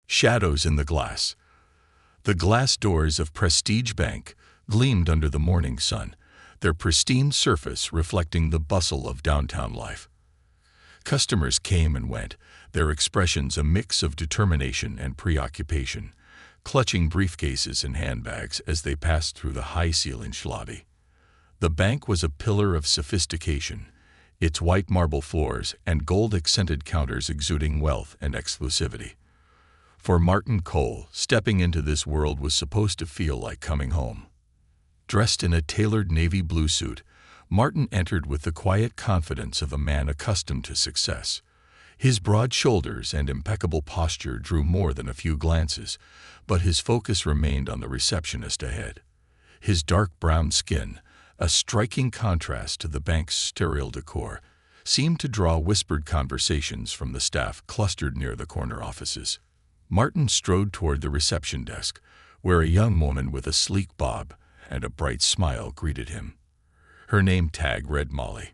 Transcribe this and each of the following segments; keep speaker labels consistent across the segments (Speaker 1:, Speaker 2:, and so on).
Speaker 1: Shadows in the glass. The glass doors of Prestige Bank gleamed under the morning sun, their pristine surface reflecting the bustle of downtown life. Customers came and went, their expressions a mix of determination and preoccupation, clutching briefcases and handbags as they passed through the high-ceilinged lobby. The bank was a pillar of sophistication, its white marble floors and gold-accented counters exuding wealth and exclusivity. For Martin Cole, stepping into this world was supposed to feel like coming home. Dressed in a tailored navy blue suit, Martin entered with the quiet confidence of a man accustomed to success. His broad shoulders and impeccable posture drew more than a few glances, but his focus remained on the receptionist ahead. His dark brown skin, a striking contrast to the bank's sterile decor, seemed to draw whispered conversations from the staff clustered near the corner offices. Martin strode toward the reception desk, where a young woman with a sleek bob and a bright smile greeted him. Her name tag read Molly.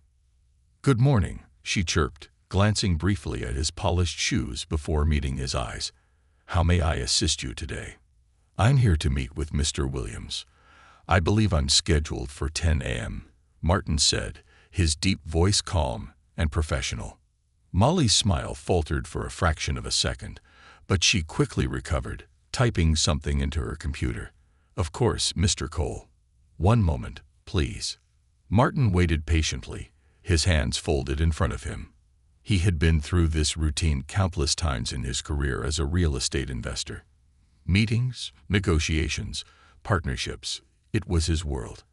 Speaker 1: "Good morning," she chirped, glancing briefly at his polished shoes before meeting his eyes. "How may I assist you today?" "I'm here to meet with Mr. Williams. I believe I'm scheduled for 10 a.m., Martin said, his deep voice calm and professional. Molly's smile faltered for a fraction of a second, but she quickly recovered, typing something into her computer. "Of course, Mr. Cole. One moment, please." Martin waited patiently, his hands folded in front of him. He had been through this routine countless times in his career as a real estate investor. Meetings, negotiations, partnerships. It was his world.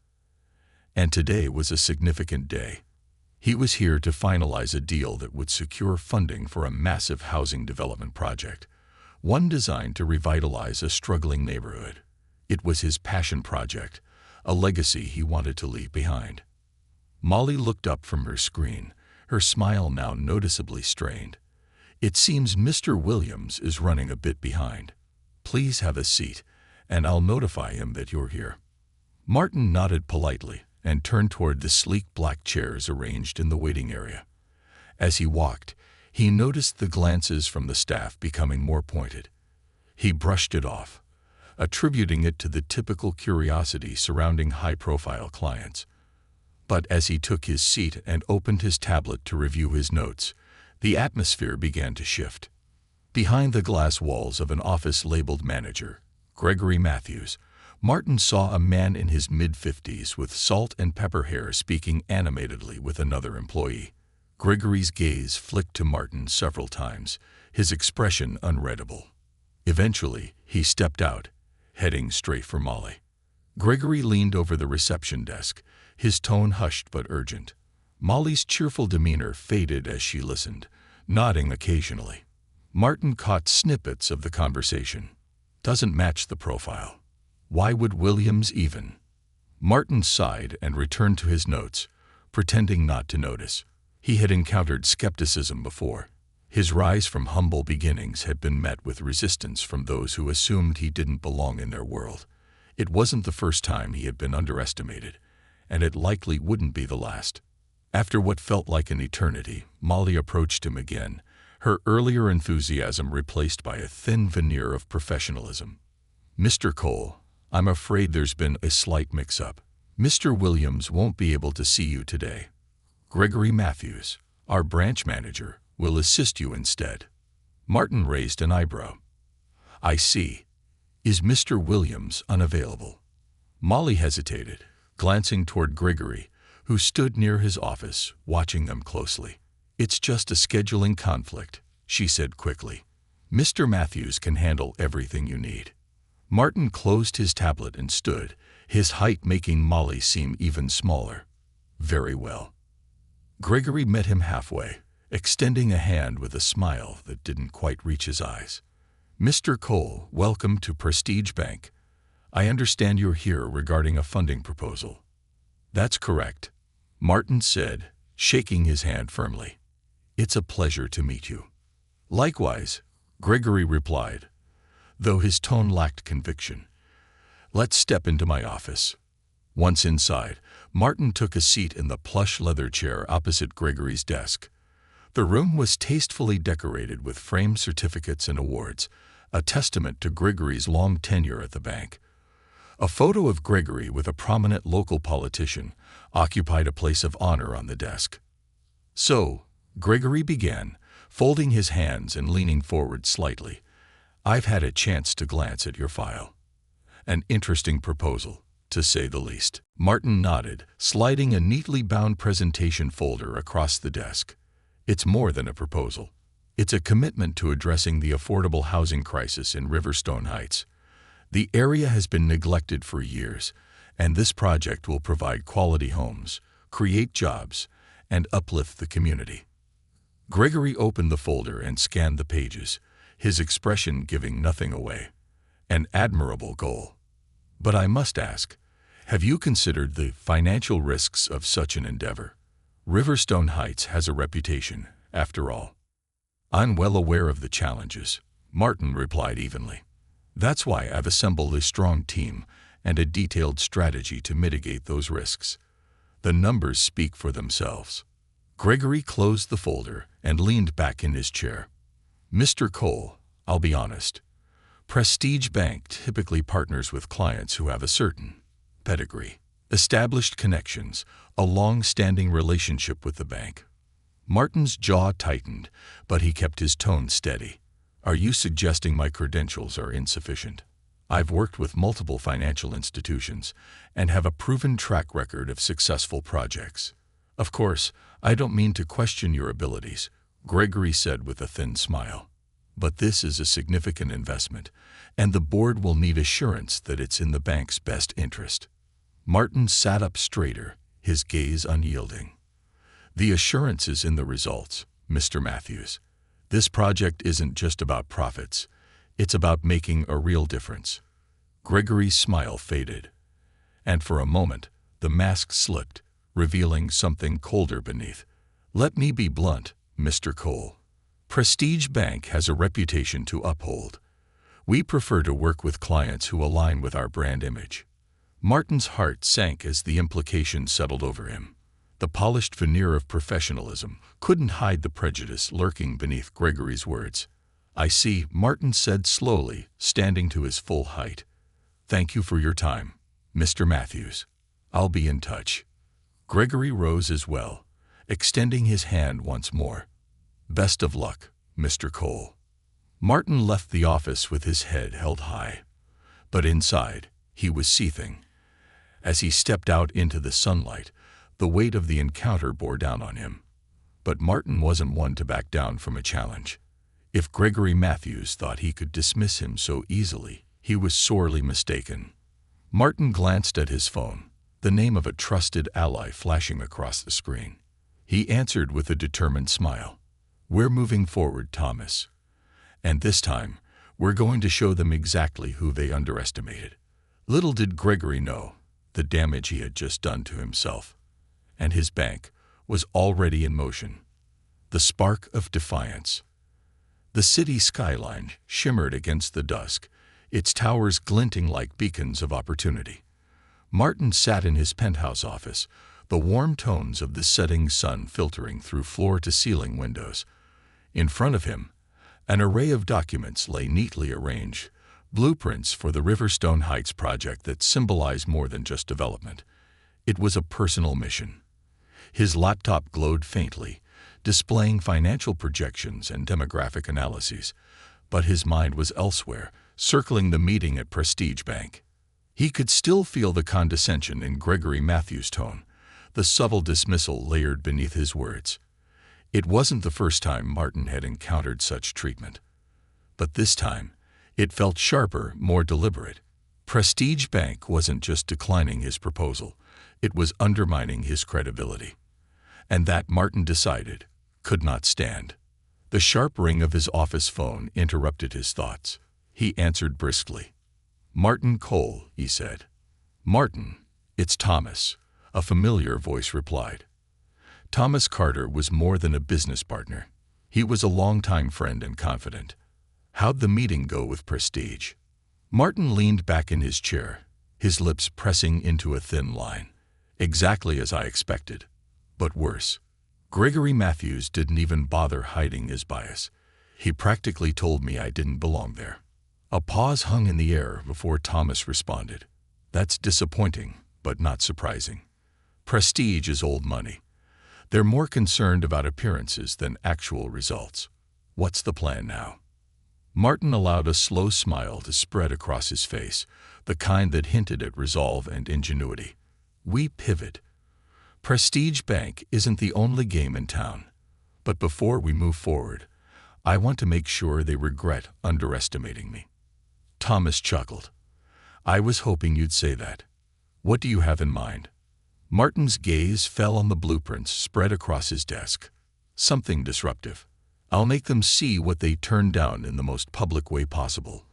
Speaker 1: And today was a significant day. He was here to finalize a deal that would secure funding for a massive housing development project, one designed to revitalize a struggling neighborhood. It was his passion project, a legacy he wanted to leave behind. Molly looked up from her screen, her smile now noticeably strained. "It seems Mr. Williams is running a bit behind. Please have a seat, and I'll notify him that you're here." Martin nodded politely and turned toward the sleek black chairs arranged in the waiting area. As he walked, he noticed the glances from the staff becoming more pointed. He brushed it off, attributing it to the typical curiosity surrounding high-profile clients. But as he took his seat and opened his tablet to review his notes, the atmosphere began to shift. Behind the glass walls of an office labeled Manager, Gregory Matthews, Martin saw a man in his mid-50s with salt and pepper hair speaking animatedly with another employee. Gregory's gaze flicked to Martin several times, his expression unreadable. Eventually, he stepped out, heading straight for Molly. Gregory leaned over the reception desk, his tone hushed but urgent. Molly's cheerful demeanor faded as she listened, nodding occasionally. Martin caught snippets of the conversation. "Doesn't match the profile. Why would Williams even?" Martin sighed and returned to his notes, pretending not to notice. He had encountered skepticism before. His rise from humble beginnings had been met with resistance from those who assumed he didn't belong in their world. It wasn't the first time he had been underestimated, and it likely wouldn't be the last. After what felt like an eternity, Molly approached him again, her earlier enthusiasm replaced by a thin veneer of professionalism. "Mr. Cole, I'm afraid there's been a slight mix-up. Mr. Williams won't be able to see you today. Gregory Matthews, our branch manager, will assist you instead." Martin raised an eyebrow. "I see. Is Mr. Williams unavailable?" Molly hesitated, glancing toward Gregory, who stood near his office, watching them closely. "It's just a scheduling conflict," she said quickly. "Mr. Matthews can handle everything you need." Martin closed his tablet and stood, his height making Molly seem even smaller. "Very well." Gregory met him halfway, extending a hand with a smile that didn't quite reach his eyes. "Mr. Cole, welcome to Prestige Bank. I understand you're here regarding a funding proposal." "That's correct," Martin said, shaking his hand firmly. "It's a pleasure to meet you." "Likewise," Gregory replied, though his tone lacked conviction. "Let's step into my office." Once inside, Martin took a seat in the plush leather chair opposite Gregory's desk. The room was tastefully decorated with framed certificates and awards, a testament to Grigory's long tenure at the bank. A photo of Grigory with a prominent local politician occupied a place of honor on the desk. "So," Grigory began, folding his hands and leaning forward slightly, "I've had a chance to glance at your file. An interesting proposal, to say the least." Martin nodded, sliding a neatly bound presentation folder across the desk. "It's more than a proposal. It's a commitment to addressing the affordable housing crisis in Riverstone Heights. The area has been neglected for years, and this project will provide quality homes, create jobs, and uplift the community." Grigory opened the folder and scanned the pages, his expression giving nothing away. "An admirable goal. But I must ask, have you considered the financial risks of such an endeavor? Riverstone Heights has a reputation, after all." "I'm well aware of the challenges," Martin replied evenly. "That's why I've assembled a strong team and a detailed strategy to mitigate those risks. The numbers speak for themselves." Grigory closed the folder and leaned back in his chair. "Mr. Cole, I'll be honest. Prestige Bank typically partners with clients who have a certain pedigree, established connections, a long-standing relationship with the bank." Martin's jaw tightened, but he kept his tone steady. "Are you suggesting my credentials are insufficient? I've worked with multiple financial institutions and have a proven track record of successful projects. Of course, I don't mean to question your abilities," Grigory said with a thin smile. "But this is a significant investment, and the board will need assurance that it's in the bank's best interest." Martin sat up straighter, his gaze unyielding. "The assurance is in the results, Mr. Matthews. This project isn't just about profits. It's about making a real difference." Grigory's smile faded, and for a moment the mask slipped, revealing something colder beneath. "Let me be blunt, Mr. Cole. Prestige Bank has a reputation to uphold. We prefer to work with clients who align with our brand image." Martin's heart sank as the implication settled over him. The polished veneer of professionalism couldn't hide the prejudice lurking beneath Grigory's words. "I see," Martin said slowly, standing to his full height. "Thank you for your time, Mr. Matthews. I'll be in touch." Grigory rose as well, extending his hand once more. "Best of luck, Mr. Cole." Martin left the office with his head held high, but inside he was seething. As he stepped out into the sunlight, the weight of the encounter bore down on him. But Martin wasn't one to back down from a challenge. If Grigory Matthews thought he could dismiss him so easily, he was sorely mistaken. Martin glanced at his phone, the name of a trusted ally flashing across the screen. He answered with a determined smile. "We're moving forward, Thomas. And this time, we're going to show them exactly who they underestimated." Little did Grigory know the damage he had just done to himself. And his bank was already in motion. The spark of defiance. The city skyline shimmered against the dusk, its towers glinting like beacons of opportunity. Martin sat in his penthouse office, the warm tones of the setting sun filtering through floor-to-ceiling windows. In front of him, an array of documents lay neatly arranged, blueprints for the Riverstone Heights project that symbolized more than just development. It was a personal mission. His laptop glowed faintly, displaying financial projections and demographic analyses, but his mind was elsewhere, circling the meeting at Prestige Bank. He could still feel the condescension in Grigory Matthews' tone, the subtle dismissal layered beneath his words. It wasn't the first time Martin had encountered such treatment. But this time, it felt sharper, more deliberate. Prestige Bank wasn't just declining his proposal, it was undermining his credibility. And that, Martin decided, could not stand. The sharp ring of his office phone interrupted his thoughts. He answered briskly. "Martin Cole," he said. "Martin, it's Thomas," a familiar voice replied. Thomas Carter was more than a business partner. He was a longtime friend and confidant. "How'd the meeting go with Prestige?" Martin leaned back in his chair, his lips pressing into a thin line. "Exactly as I expected, but worse." Grigory Matthews didn't even bother hiding his bias. "He practically told me I didn't belong there." A pause hung in the air before Thomas responded. That's disappointing, but not surprising. Prestige is old money. They're more concerned about appearances than actual results. What's the plan now? Martin allowed a slow smile to spread across his face, the kind that hinted at resolve and ingenuity. We pivot. Prestige Bank isn't the only game in town. But before we move forward, I want to make sure they regret underestimating me. Thomas chuckled. I was hoping you'd say that. What do you have in mind? Martin's gaze fell on the blueprints spread across his desk. Something disruptive. I'll make them see what they turned down in the most public way possible.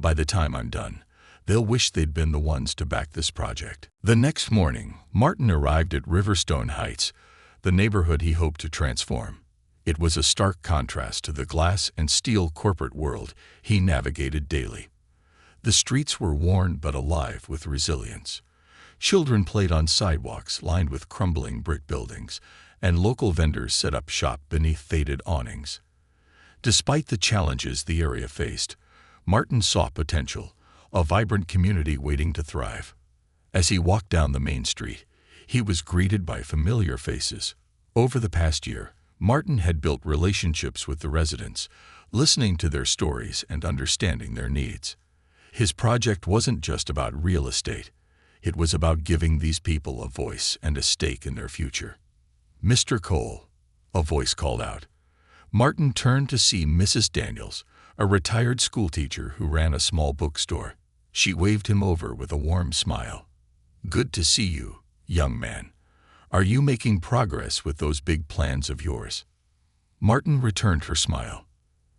Speaker 1: By the time I'm done, they'll wish they'd been the ones to back this project. The next morning, Martin arrived at Riverstone Heights, the neighborhood he hoped to transform. It was a stark contrast to the glass and steel corporate world he navigated daily. The streets were worn but alive with resilience. Children played on sidewalks lined with crumbling brick buildings, and local vendors set up shop beneath faded awnings. Despite the challenges the area faced, Martin saw potential, a vibrant community waiting to thrive. As he walked down the main street, he was greeted by familiar faces. Over the past year, Martin had built relationships with the residents, listening to their stories and understanding their needs. His project wasn't just about real estate. It was about giving these people a voice and a stake in their future. Mr. Cole, a voice called out. Martin turned to see Mrs. Daniels, a retired schoolteacher who ran a small bookstore. She waved him over with a warm smile. Good to see you, young man. Are you making progress with those big plans of yours? Martin returned her smile.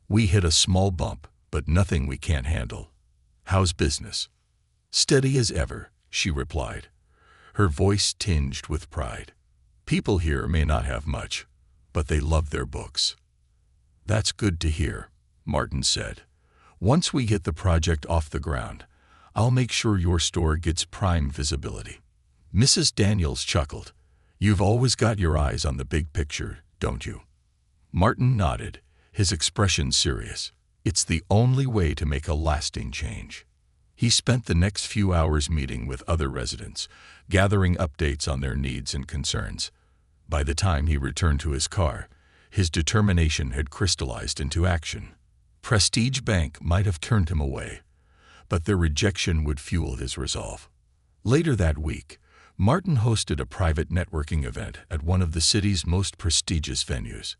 Speaker 1: We hit a small bump, but nothing we can't handle. How's business? Steady as ever, she replied, her voice tinged with pride. People here may not have much, but they love their books. That's good to hear, Martin said. Once we get the project off the ground, I'll make sure your store gets prime visibility. Mrs. Daniels chuckled. You've always got your eyes on the big picture, don't you? Martin nodded, his expression serious. It's the only way to make a lasting change. He spent the next few hours meeting with other residents, gathering updates on their needs and concerns. By the time he returned to his car, his determination had crystallized into action. Prestige Bank might have turned him away, but their rejection would fuel his resolve. Later that week, Martin hosted a private networking event at one of the city's most prestigious venues.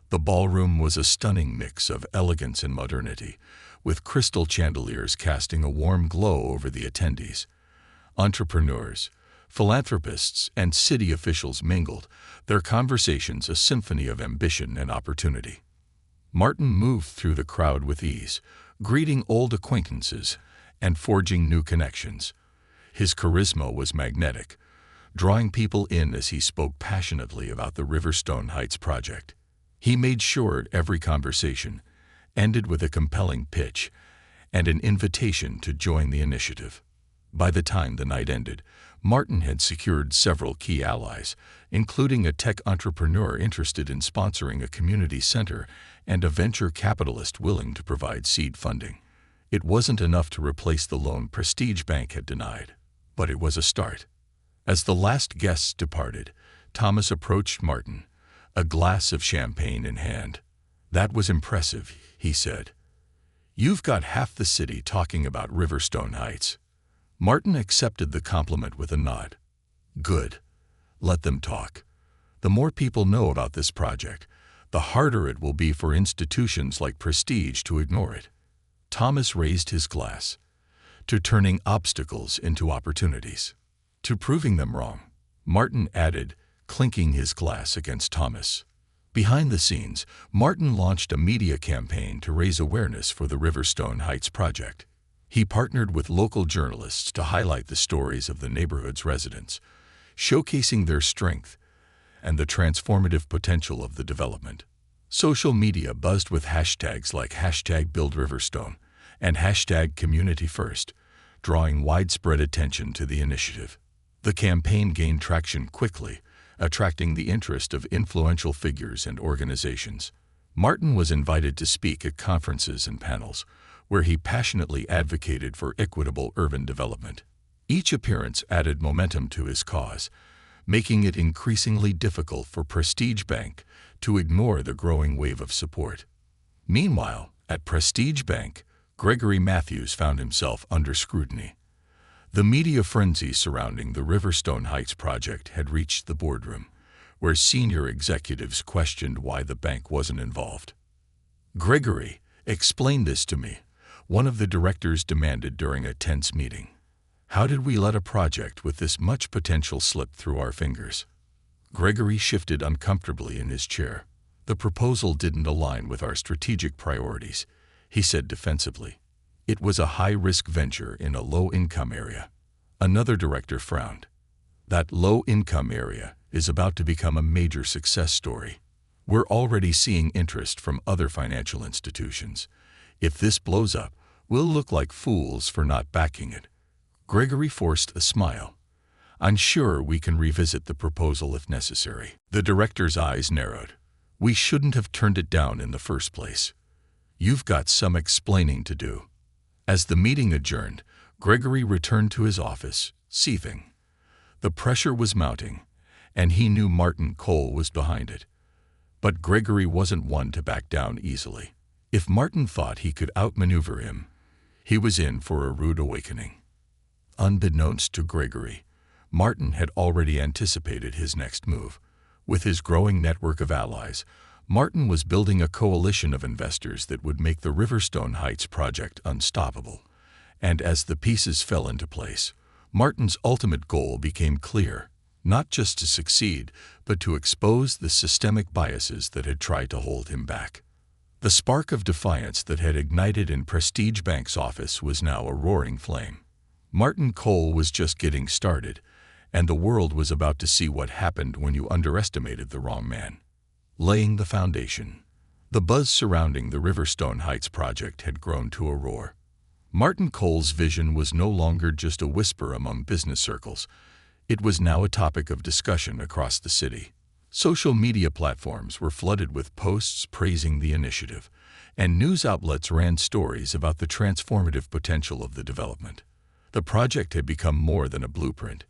Speaker 1: The ballroom was a stunning mix of elegance and modernity, with crystal chandeliers casting a warm glow over the attendees. Entrepreneurs, philanthropists, and city officials mingled, their conversations a symphony of ambition and opportunity. Martin moved through the crowd with ease, greeting old acquaintances and forging new connections. His charisma was magnetic, drawing people in as he spoke passionately about the Riverstone Heights project. He made sure every conversation ended with a compelling pitch and an invitation to join the initiative. By the time the night ended, Martin had secured several key allies, including a tech entrepreneur interested in sponsoring a community center and a venture capitalist willing to provide seed funding. It wasn't enough to replace the loan Prestige Bank had denied, but it was a start. As the last guests departed, Thomas approached Martin, a glass of champagne in hand. That was impressive, he said. You've got half the city talking about Riverstone Heights. Martin accepted the compliment with a nod. Good. Let them talk. The more people know about this project, the harder it will be for institutions like Prestige to ignore it. Thomas raised his glass. To turning obstacles into opportunities. To proving them wrong, Martin added, clinking his glass against Thomas. Behind the scenes, Martin launched a media campaign to raise awareness for the Riverstone Heights project. He partnered with local journalists to highlight the stories of the neighborhood's residents, showcasing their strength and the transformative potential of the development. Social media buzzed with hashtags like #BuildRiverstone and #CommunityFirst, drawing widespread attention to the initiative. The campaign gained traction quickly, attracting the interest of influential figures and organizations. Martin was invited to speak at conferences and panels, where he passionately advocated for equitable urban development. Each appearance added momentum to his cause, making it increasingly difficult for Prestige Bank to ignore the growing wave of support. Meanwhile, at Prestige Bank, Gregory Matthews found himself under scrutiny. The media frenzy surrounding the Riverstone Heights project had reached the boardroom, where senior executives questioned why the bank wasn't involved. "Gregory, explain this to me," one of the directors demanded during a tense meeting. "How did we let a project with this much potential slip through our fingers?" Gregory shifted uncomfortably in his chair. "The proposal didn't align with our strategic priorities," he said defensively. "It was a high-risk venture in a low-income area." Another director frowned. "That low-income area is about to become a major success story. We're already seeing interest from other financial institutions. If this blows up, we'll look like fools for not backing it." Gregory forced a smile. "I'm sure we can revisit the proposal if necessary." The director's eyes narrowed. "We shouldn't have turned it down in the first place. You've got some explaining to do." As the meeting adjourned, Gregory returned to his office, seething. The pressure was mounting, and he knew Martin Cole was behind it. But Gregory wasn't one to back down easily. If Martin thought he could outmaneuver him, he was in for a rude awakening. Unbeknownst to Gregory, Martin had already anticipated his next move. With his growing network of allies, Martin was building a coalition of investors that would make the Riverstone Heights project unstoppable. And as the pieces fell into place, Martin's ultimate goal became clear: not just to succeed, but to expose the systemic biases that had tried to hold him back. The spark of defiance that had ignited in Prestige Bank's office was now a roaring flame. Martin Cole was just getting started, and the world was about to see what happened when you underestimated the wrong man. Laying the foundation. The buzz surrounding the Riverstone Heights project had grown to a roar. Martin Cole's vision was no longer just a whisper among business circles. It was now a topic of discussion across the city. Social media platforms were flooded with posts praising the initiative, and news outlets ran stories about the transformative potential of the development. The project had become more than a blueprint.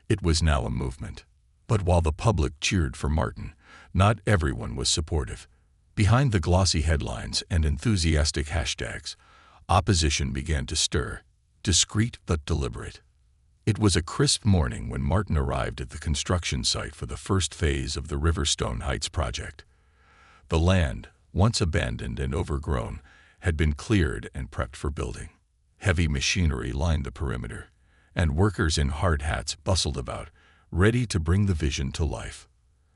Speaker 1: It was now a movement. But while the public cheered for Martin, not everyone was supportive. Behind the glossy headlines and enthusiastic hashtags, opposition began to stir, discreet but deliberate. It was a crisp morning when Martin arrived at the construction site for the first phase of the Riverstone Heights project. The land, once abandoned and overgrown, had been cleared and prepped for building. Heavy machinery lined the perimeter, and workers in hard hats bustled about, ready to bring the vision to life.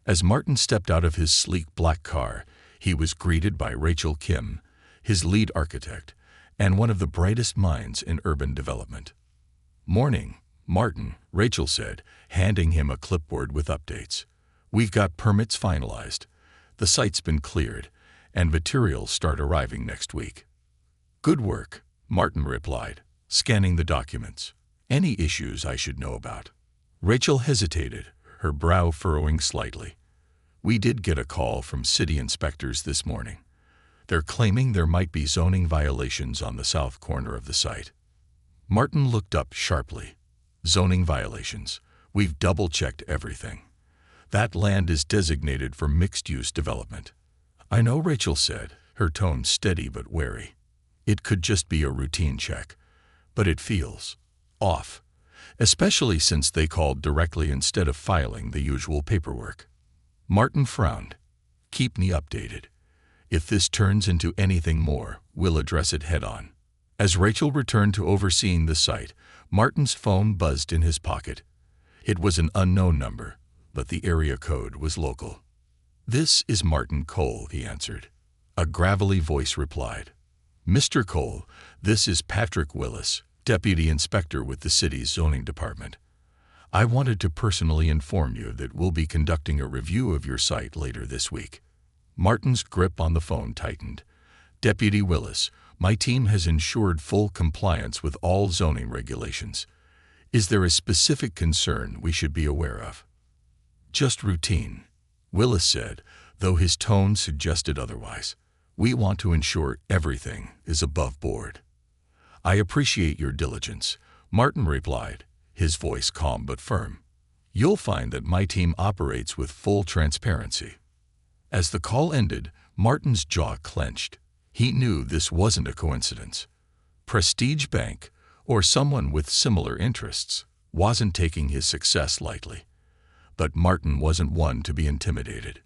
Speaker 1: As Martin stepped out of his sleek black car, he was greeted by Rachel Kim, his lead architect, and one of the brightest minds in urban development. "Morning, Martin," Rachel said, handing him a clipboard with updates. "We've got permits finalized. The site's been cleared, and materials start arriving next week." "Good work," Martin replied, scanning the documents. "Any issues I should know about?" Rachel hesitated, her brow furrowing slightly. "We did get a call from city inspectors this morning. They're claiming there might be zoning violations on the south corner of the site." Martin looked up sharply. "Zoning violations? We've double-checked everything. That land is designated for mixed-use development." "I know," Rachel said, her tone steady but wary. "It could just be a routine check, but it feels off, especially since they called directly instead of filing the usual paperwork." Martin frowned. "Keep me updated. If this turns into anything more, we'll address it head-on." As Rachel returned to overseeing the site, Martin's phone buzzed in his pocket. It was an unknown number, but the area code was local. "This is Martin Cole," he answered. A gravelly voice replied. "Mr. Cole, this is Patrick Willis, Deputy Inspector with the city's zoning department. I wanted to personally inform you that we'll be conducting a review of your site later this week." Martin's grip on the phone tightened. "Deputy Willis, my team has ensured full compliance with all zoning regulations. Is there a specific concern we should be aware of?" "Just routine," Willis said, though his tone suggested otherwise. We want to ensure everything is above board. I appreciate your diligence, Martin replied, his voice calm but firm. You'll find that my team operates with full transparency. As the call ended, Martin's jaw clenched. He knew this wasn't a coincidence. Prestige Bank, or someone with similar interests, wasn't taking his success lightly. But Martin wasn't one to be intimidated.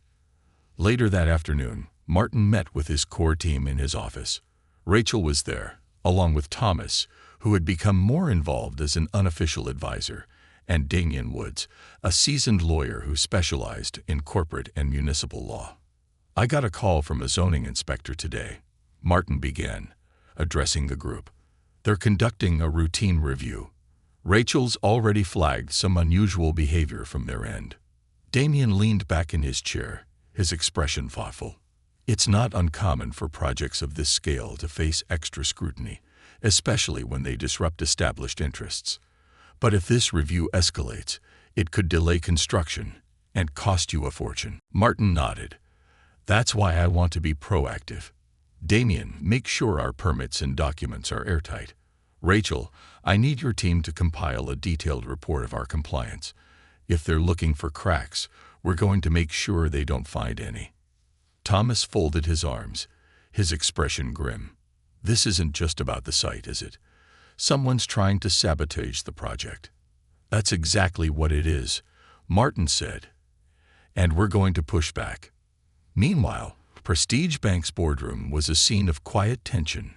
Speaker 1: Later that afternoon, Martin met with his core team in his office. Rachel was there, along with Thomas, who had become more involved as an unofficial advisor, and Damien Woods, a seasoned lawyer who specialized in corporate and municipal law. I got a call from a zoning inspector today, Martin began, addressing the group. They're conducting a routine review. Rachel's already flagged some unusual behavior from their end. Damien leaned back in his chair, his expression thoughtful. It's not uncommon for projects of this scale to face extra scrutiny, especially when they disrupt established interests. But if this review escalates, it could delay construction and cost you a fortune. Martin nodded. That's why I want to be proactive. Damien, make sure our permits and documents are airtight. Rachel, I need your team to compile a detailed report of our compliance. If they're looking for cracks, we're going to make sure they don't find any. Thomas folded his arms, his expression grim. This isn't just about the site, is it? Someone's trying to sabotage the project. That's exactly what it is, Martin said. And we're going to push back. Meanwhile, Prestige Bank's boardroom was a scene of quiet tension.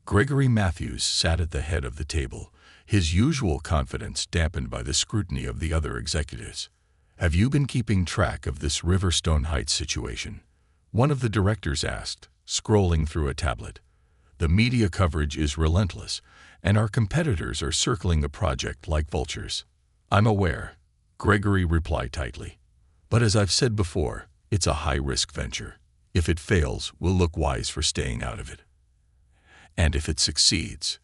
Speaker 1: Gregory Matthews sat at the head of the table, his usual confidence dampened by the scrutiny of the other executives. Have you been keeping track of this Riverstone Heights situation? One of the directors asked, scrolling through a tablet. The media coverage is relentless, and our competitors are circling the project like vultures. I'm aware, Gregory replied tightly. But as I've said before, it's a high-risk venture. If it fails, we'll look wise for staying out of it. And if it succeeds,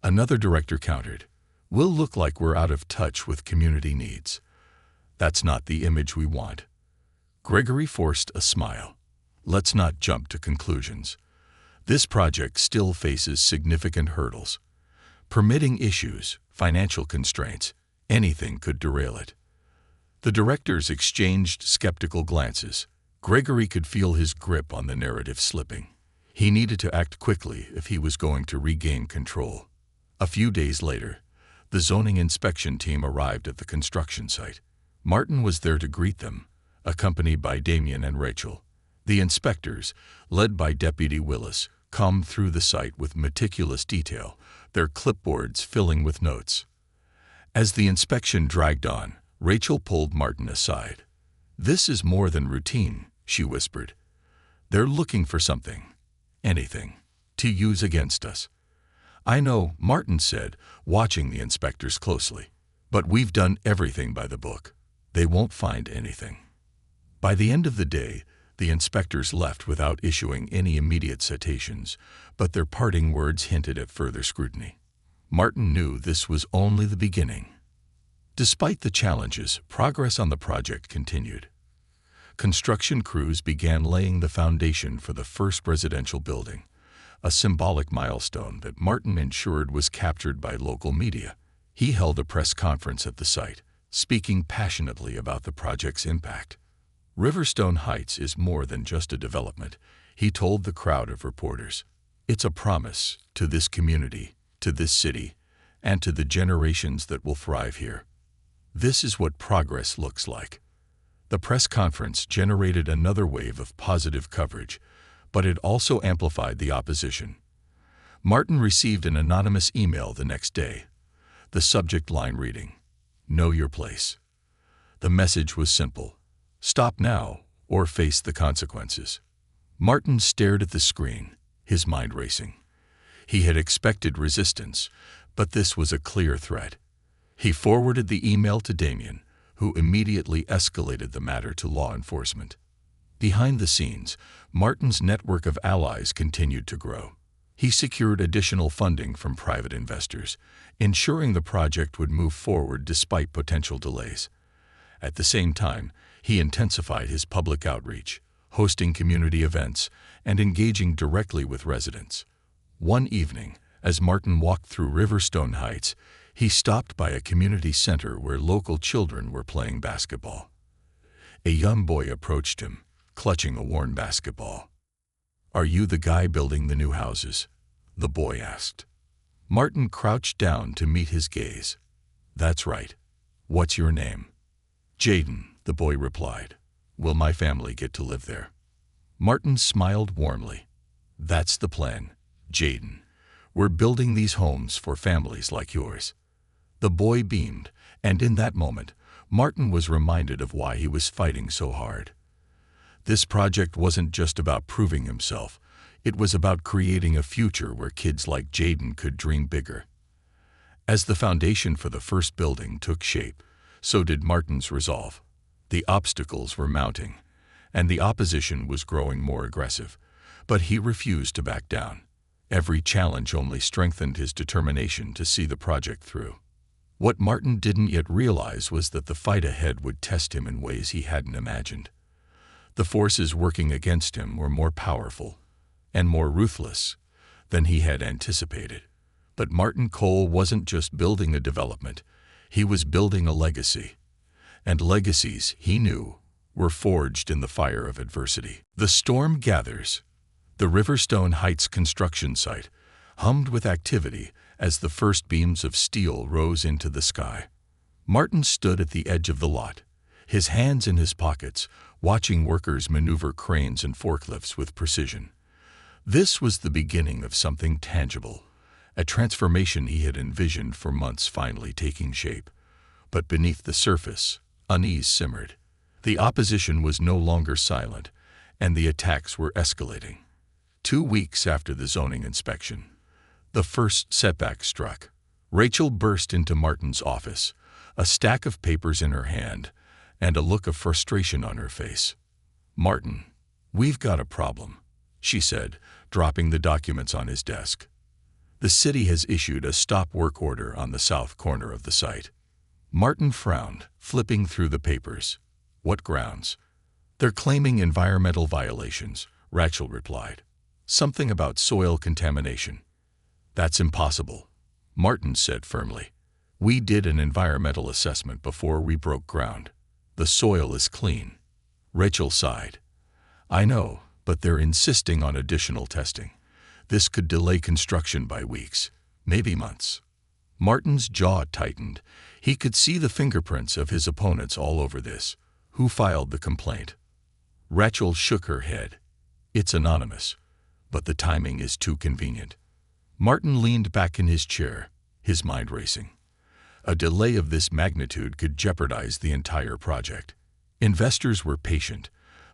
Speaker 1: another director countered, we'll look like we're out of touch with community needs. That's not the image we want. Gregory forced a smile. Let's not jump to conclusions. This project still faces significant hurdles. Permitting issues, financial constraints, anything could derail it. The directors exchanged skeptical glances. Gregory could feel his grip on the narrative slipping. He needed to act quickly if he was going to regain control. A few days later, the zoning inspection team arrived at the construction site. Martin was there to greet them, accompanied by Damien and Rachel. The inspectors, led by Deputy Willis, combed through the site with meticulous detail, their clipboards filling with notes. As the inspection dragged on, Rachel pulled Martin aside. This is more than routine, she whispered. They're looking for something, anything, to use against us. I know, Martin said, watching the inspectors closely. But we've done everything by the book. They won't find anything. By the end of the day, the inspectors left without issuing any immediate citations, but their parting words hinted at further scrutiny. Martin knew this was only the beginning. Despite the challenges, progress on the project continued. Construction crews began laying the foundation for the first residential building, a symbolic milestone that Martin ensured was captured by local media. He held a press conference at the site, speaking passionately about the project's impact. Riverstone Heights is more than just a development, he told the crowd of reporters. It's a promise to this community, to this city, and to the generations that will thrive here. This is what progress looks like. The press conference generated another wave of positive coverage, but it also amplified the opposition. Martin received an anonymous email the next day, the subject line reading, "Know your place." The message was simple: stop now or face the consequences. Martin stared at the screen, his mind racing. He had expected resistance, but this was a clear threat. He forwarded the email to Damien, who immediately escalated the matter to law enforcement. Behind the scenes, Martin's network of allies continued to grow. He secured additional funding from private investors, ensuring the project would move forward despite potential delays. At the same time, he intensified his public outreach, hosting community events, and engaging directly with residents. One evening, as Martin walked through Riverstone Heights, he stopped by a community center where local children were playing basketball. A young boy approached him, clutching a worn basketball. "Are you the guy building the new houses?" the boy asked. Martin crouched down to meet his gaze. "That's right. What's your name?" "Jaden," the boy replied. "Will my family get to live there?" Martin smiled warmly. "That's the plan, Jaden. We're building these homes for families like yours." The boy beamed, and in that moment, Martin was reminded of why he was fighting so hard. This project wasn't just about proving himself. It was about creating a future where kids like Jaden could dream bigger. As the foundation for the first building took shape, so did Martin's resolve. The obstacles were mounting, and the opposition was growing more aggressive, but he refused to back down. Every challenge only strengthened his determination to see the project through. What Martin didn't yet realize was that the fight ahead would test him in ways he hadn't imagined. The forces working against him were more powerful and more ruthless than he had anticipated. But Martin Cole wasn't just building a development, he was building a legacy. And legacies, he knew, were forged in the fire of adversity. The storm gathers. The Riverstone Heights construction site hummed with activity as the first beams of steel rose into the sky. Martin stood at the edge of the lot, his hands in his pockets, watching workers maneuver cranes and forklifts with precision. This was the beginning of something tangible, a transformation he had envisioned for months finally taking shape. But beneath the surface, unease simmered. The opposition was no longer silent, and the attacks were escalating. 2 weeks after the zoning inspection, the first setback struck. Rachel burst into Martin's office, a stack of papers in her hand, and a look of frustration on her face. "Martin, we've got a problem," she said, dropping the documents on his desk. "The city has issued a stop work order on the south corner of the site." Martin frowned, flipping through the papers. "What grounds?" "They're claiming environmental violations," Rachel replied. "Something about soil contamination." "That's impossible," Martin said firmly. "We did an environmental assessment before we broke ground. The soil is clean." Rachel sighed. "I know, but they're insisting on additional testing. This could delay construction by weeks, maybe months." Martin's jaw tightened. He could see the fingerprints of his opponents all over this. "Who filed the complaint?" Rachel shook her head. "It's anonymous, but the timing is too convenient." Martin leaned back in his chair, his mind racing. A delay of this magnitude could jeopardize the entire project. Investors were patient,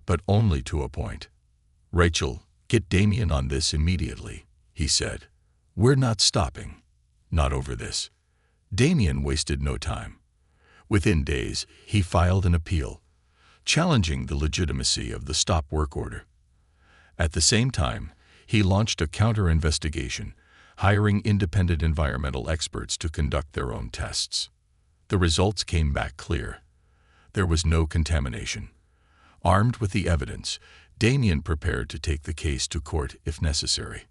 Speaker 1: but only to a point. "Rachel, get Damien on this immediately," he said. "We're not stopping. Not over this." Damien wasted no time. Within days, he filed an appeal, challenging the legitimacy of the stop work order. At the same time, he launched a counter-investigation, hiring independent environmental experts to conduct their own tests. The results came back clear. There was no contamination. Armed with the evidence, Damien prepared to take the case to court if necessary.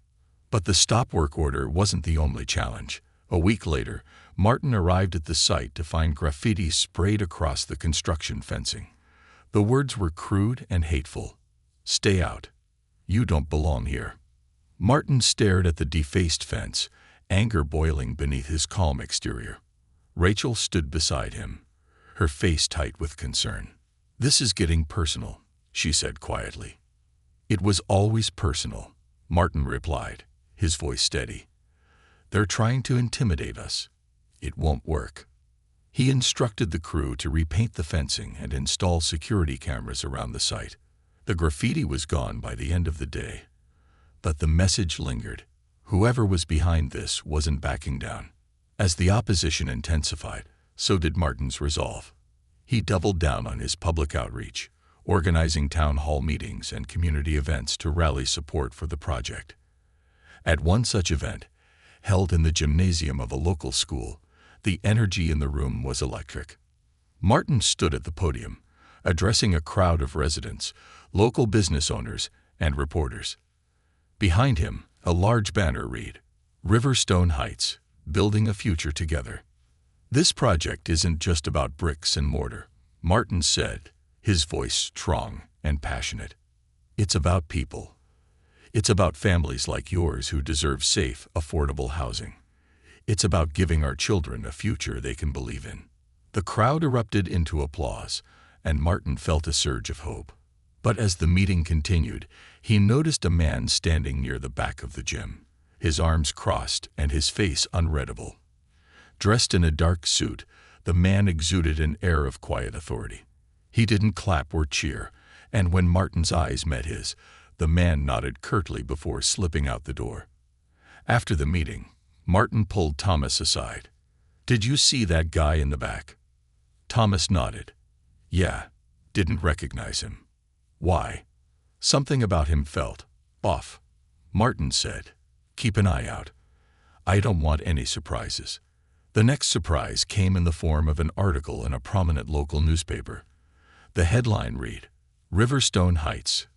Speaker 1: But the stop work order wasn't the only challenge. A week later, Martin arrived at the site to find graffiti sprayed across the construction fencing. The words were crude and hateful. "Stay out. You don't belong here." Martin stared at the defaced fence, anger boiling beneath his calm exterior. Rachel stood beside him, her face tight with concern. "This is getting personal," she said quietly. "It was always personal," Martin replied, his voice steady. "They're trying to intimidate us. It won't work." He instructed the crew to repaint the fencing and install security cameras around the site. The graffiti was gone by the end of the day. But the message lingered. Whoever was behind this wasn't backing down. As the opposition intensified, so did Martin's resolve. He doubled down on his public outreach, organizing town hall meetings and community events to rally support for the project. At one such event, held in the gymnasium of a local school, the energy in the room was electric. Martin stood at the podium, addressing a crowd of residents, local business owners, and reporters. Behind him, a large banner read, "Riverstone Heights, Building a Future Together." "This project isn't just about bricks and mortar," Martin said, his voice strong and passionate. "It's about people. It's about families like yours who deserve safe, affordable housing. It's about giving our children a future they can believe in." The crowd erupted into applause, and Martin felt a surge of hope. But as the meeting continued, he noticed a man standing near the back of the gym, his arms crossed and his face unreadable. Dressed in a dark suit, the man exuded an air of quiet authority. He didn't clap or cheer, and when Martin's eyes met his, the man nodded curtly before slipping out the door. After the meeting, Martin pulled Thomas aside. "Did you see that guy in the back?" Thomas nodded. "Yeah, didn't recognize him." "Why?" "Something about him felt off." Martin said, "Keep an eye out. I don't want any surprises." The next surprise came in the form of an article in a prominent local newspaper. The headline read, "Riverstone Heights,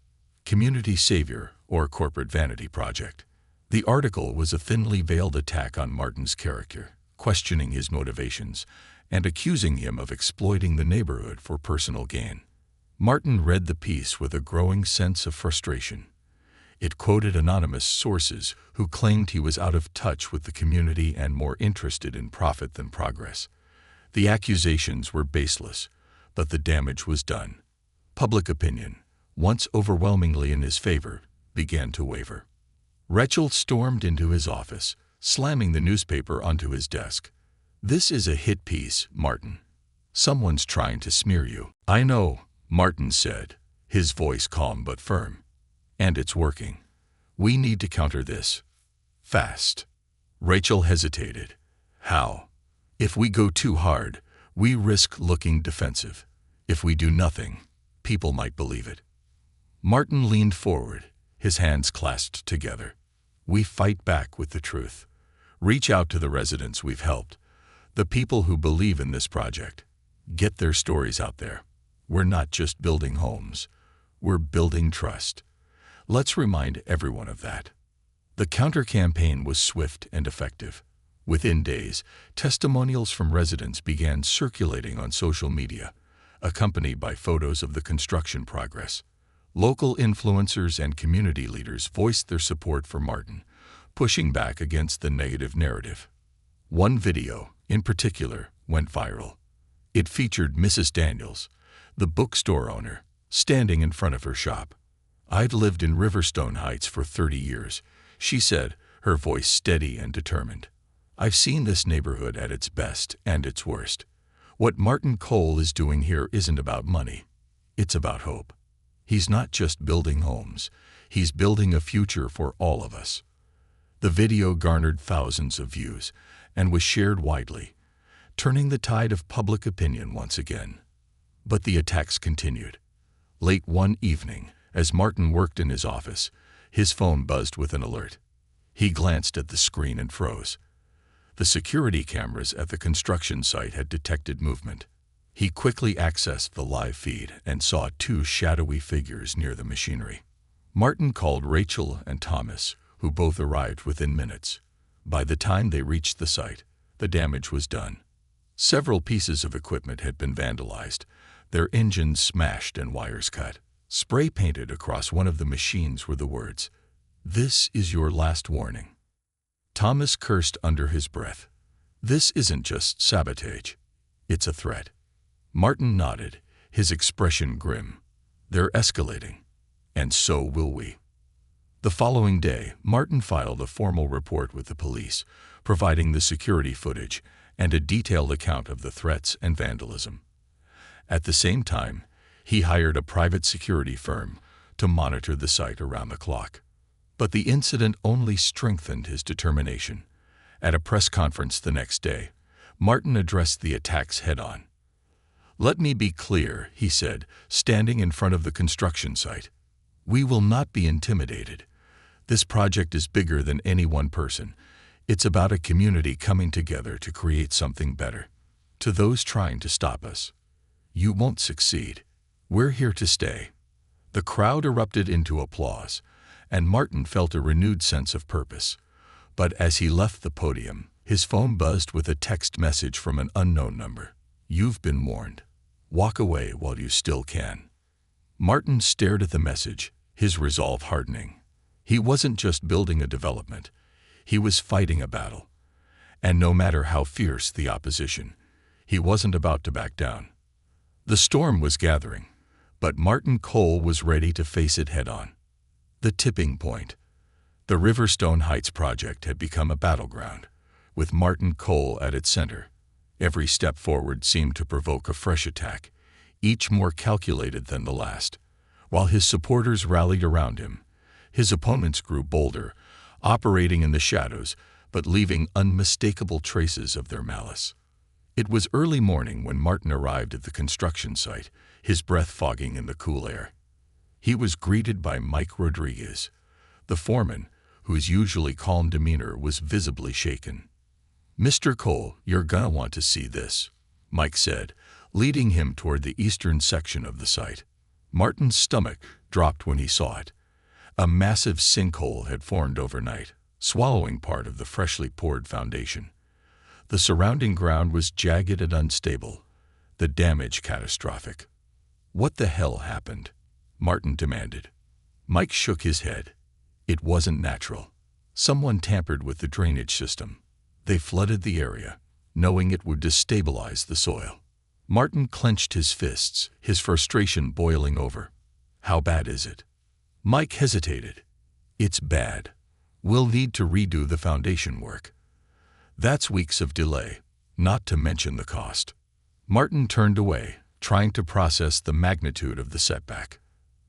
Speaker 1: Community Savior or Corporate Vanity Project." The article was a thinly veiled attack on Martin's character, questioning his motivations and accusing him of exploiting the neighborhood for personal gain. Martin read the piece with a growing sense of frustration. It quoted anonymous sources who claimed he was out of touch with the community and more interested in profit than progress. The accusations were baseless, but the damage was done. Public opinion, once overwhelmingly in his favor, began to waver. Rachel stormed into his office, slamming the newspaper onto his desk. "This is a hit piece, Martin. Someone's trying to smear you." "I know," Martin said, his voice calm but firm. "And it's working. We need to counter this. Fast." Rachel hesitated. "How?" "If we go too hard, we risk looking defensive. If we do nothing, people might believe it." Martin leaned forward, his hands clasped together. "We fight back with the truth. Reach out to the residents we've helped, the people who believe in this project. Get their stories out there. We're not just building homes. We're building trust. Let's remind everyone of that." The counter-campaign was swift and effective. Within days, testimonials from residents began circulating on social media, accompanied by photos of the construction progress. Local influencers and community leaders voiced their support for Martin, pushing back against the negative narrative. One video, in particular, went viral. It featured Mrs. Daniels, the bookstore owner, standing in front of her shop. "I've lived in Riverstone Heights for 30 years, she said, her voice steady and determined. "I've seen this neighborhood at its best and its worst. What Martin Cole is doing here isn't about money. It's about hope. He's not just building homes. He's building a future for all of us." The video garnered thousands of views and was shared widely, turning the tide of public opinion once again. But the attacks continued. Late one evening, as Martin worked in his office, his phone buzzed with an alert. He glanced at the screen and froze. The security cameras at the construction site had detected movement. He quickly accessed the live feed and saw two shadowy figures near the machinery. Martin called Rachel and Thomas, who both arrived within minutes. By the time they reached the site, the damage was done. Several pieces of equipment had been vandalized, their engines smashed and wires cut. Spray painted across one of the machines were the words, "This is your last warning." Thomas cursed under his breath. "This isn't just sabotage. It's a threat." Martin nodded, his expression grim. "They're escalating, and so will we." The following day, Martin filed a formal report with the police, providing the security footage and a detailed account of the threats and vandalism. At the same time, he hired a private security firm to monitor the site around the clock. But the incident only strengthened his determination. At a press conference the next day, Martin addressed the attacks head-on. "Let me be clear," he said, standing in front of the construction site. "We will not be intimidated. This project is bigger than any one person. It's about a community coming together to create something better. To those trying to stop us, you won't succeed. "We're here to stay." The crowd erupted into applause, and Martin felt a renewed sense of purpose. But as he left the podium, his phone buzzed with a text message from an unknown number. "You've been warned. Walk away while you still can." Martin stared at the message, his resolve hardening. He wasn't just building a development. He was fighting a battle. And no matter how fierce the opposition, he wasn't about to back down. The storm was gathering, but Martin Cole was ready to face it head-on. The tipping point. The Riverstone Heights project had become a battleground, with Martin Cole at its center. Every step forward seemed to provoke a fresh attack, each more calculated than the last. While his supporters rallied around him, his opponents grew bolder, operating in the shadows, but leaving unmistakable traces of their malice. It was early morning when Martin arrived at the construction site, his breath fogging in the cool air. He was greeted by Mike Rodriguez. The foreman, whose usually calm demeanor was visibly shaken. "Mr. Cole, you're gonna want to see this," Mike said, leading him toward the eastern section of the site. Martin's stomach dropped when he saw it. A massive sinkhole had formed overnight, swallowing part of the freshly poured foundation. The surrounding ground was jagged and unstable, the damage catastrophic. "What the hell happened?" Martin demanded. Mike shook his head. It wasn't natural. Someone tampered with the drainage system. They flooded the area, knowing it would destabilize the soil. Martin clenched his fists, his frustration boiling over. "How bad is it?" Mike hesitated. "It's bad. We'll need to redo the foundation work. That's weeks of delay, not to mention the cost." Martin turned away, trying to process the magnitude of the setback.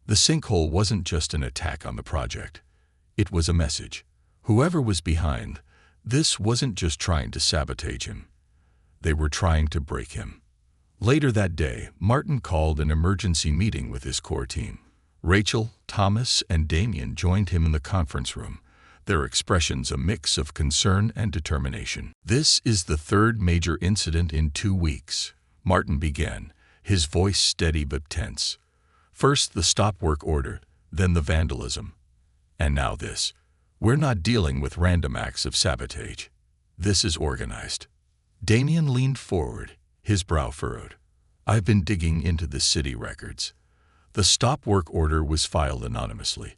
Speaker 1: The sinkhole wasn't just an attack on the project. It was a message. Whoever was behind this wasn't just trying to sabotage him. They were trying to break him. Later that day, Martin called an emergency meeting with his core team. Rachel, Thomas, and Damien joined him in the conference room, their expressions a mix of concern and determination. "This is the third major incident in 2 weeks," Martin began, his voice steady but tense. "First the stop work order, then the vandalism. And now this. We're not dealing with random acts of sabotage. This is organized." Damien leaned forward, his brow furrowed. "I've been digging into the city records. The stop work order was filed anonymously,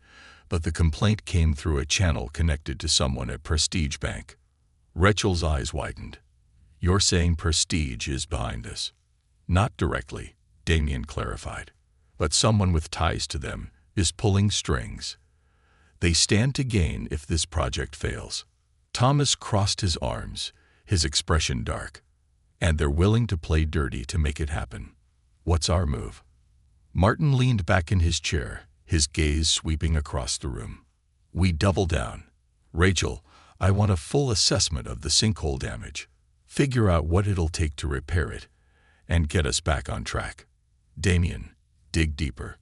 Speaker 1: but the complaint came through a channel connected to someone at Prestige Bank." Rachel's eyes widened. "You're saying Prestige is behind this?" "Not directly," Damien clarified, "but someone with ties to them is pulling strings. They stand to gain if this project fails." Thomas crossed his arms, his expression dark. "And they're willing to play dirty to make it happen. What's our move?" Martin leaned back in his chair, his gaze sweeping across the room. "We double down. Rachel, I want a full assessment of the sinkhole damage. Figure out what it'll take to repair it, and get us back on track. Damien, dig deeper.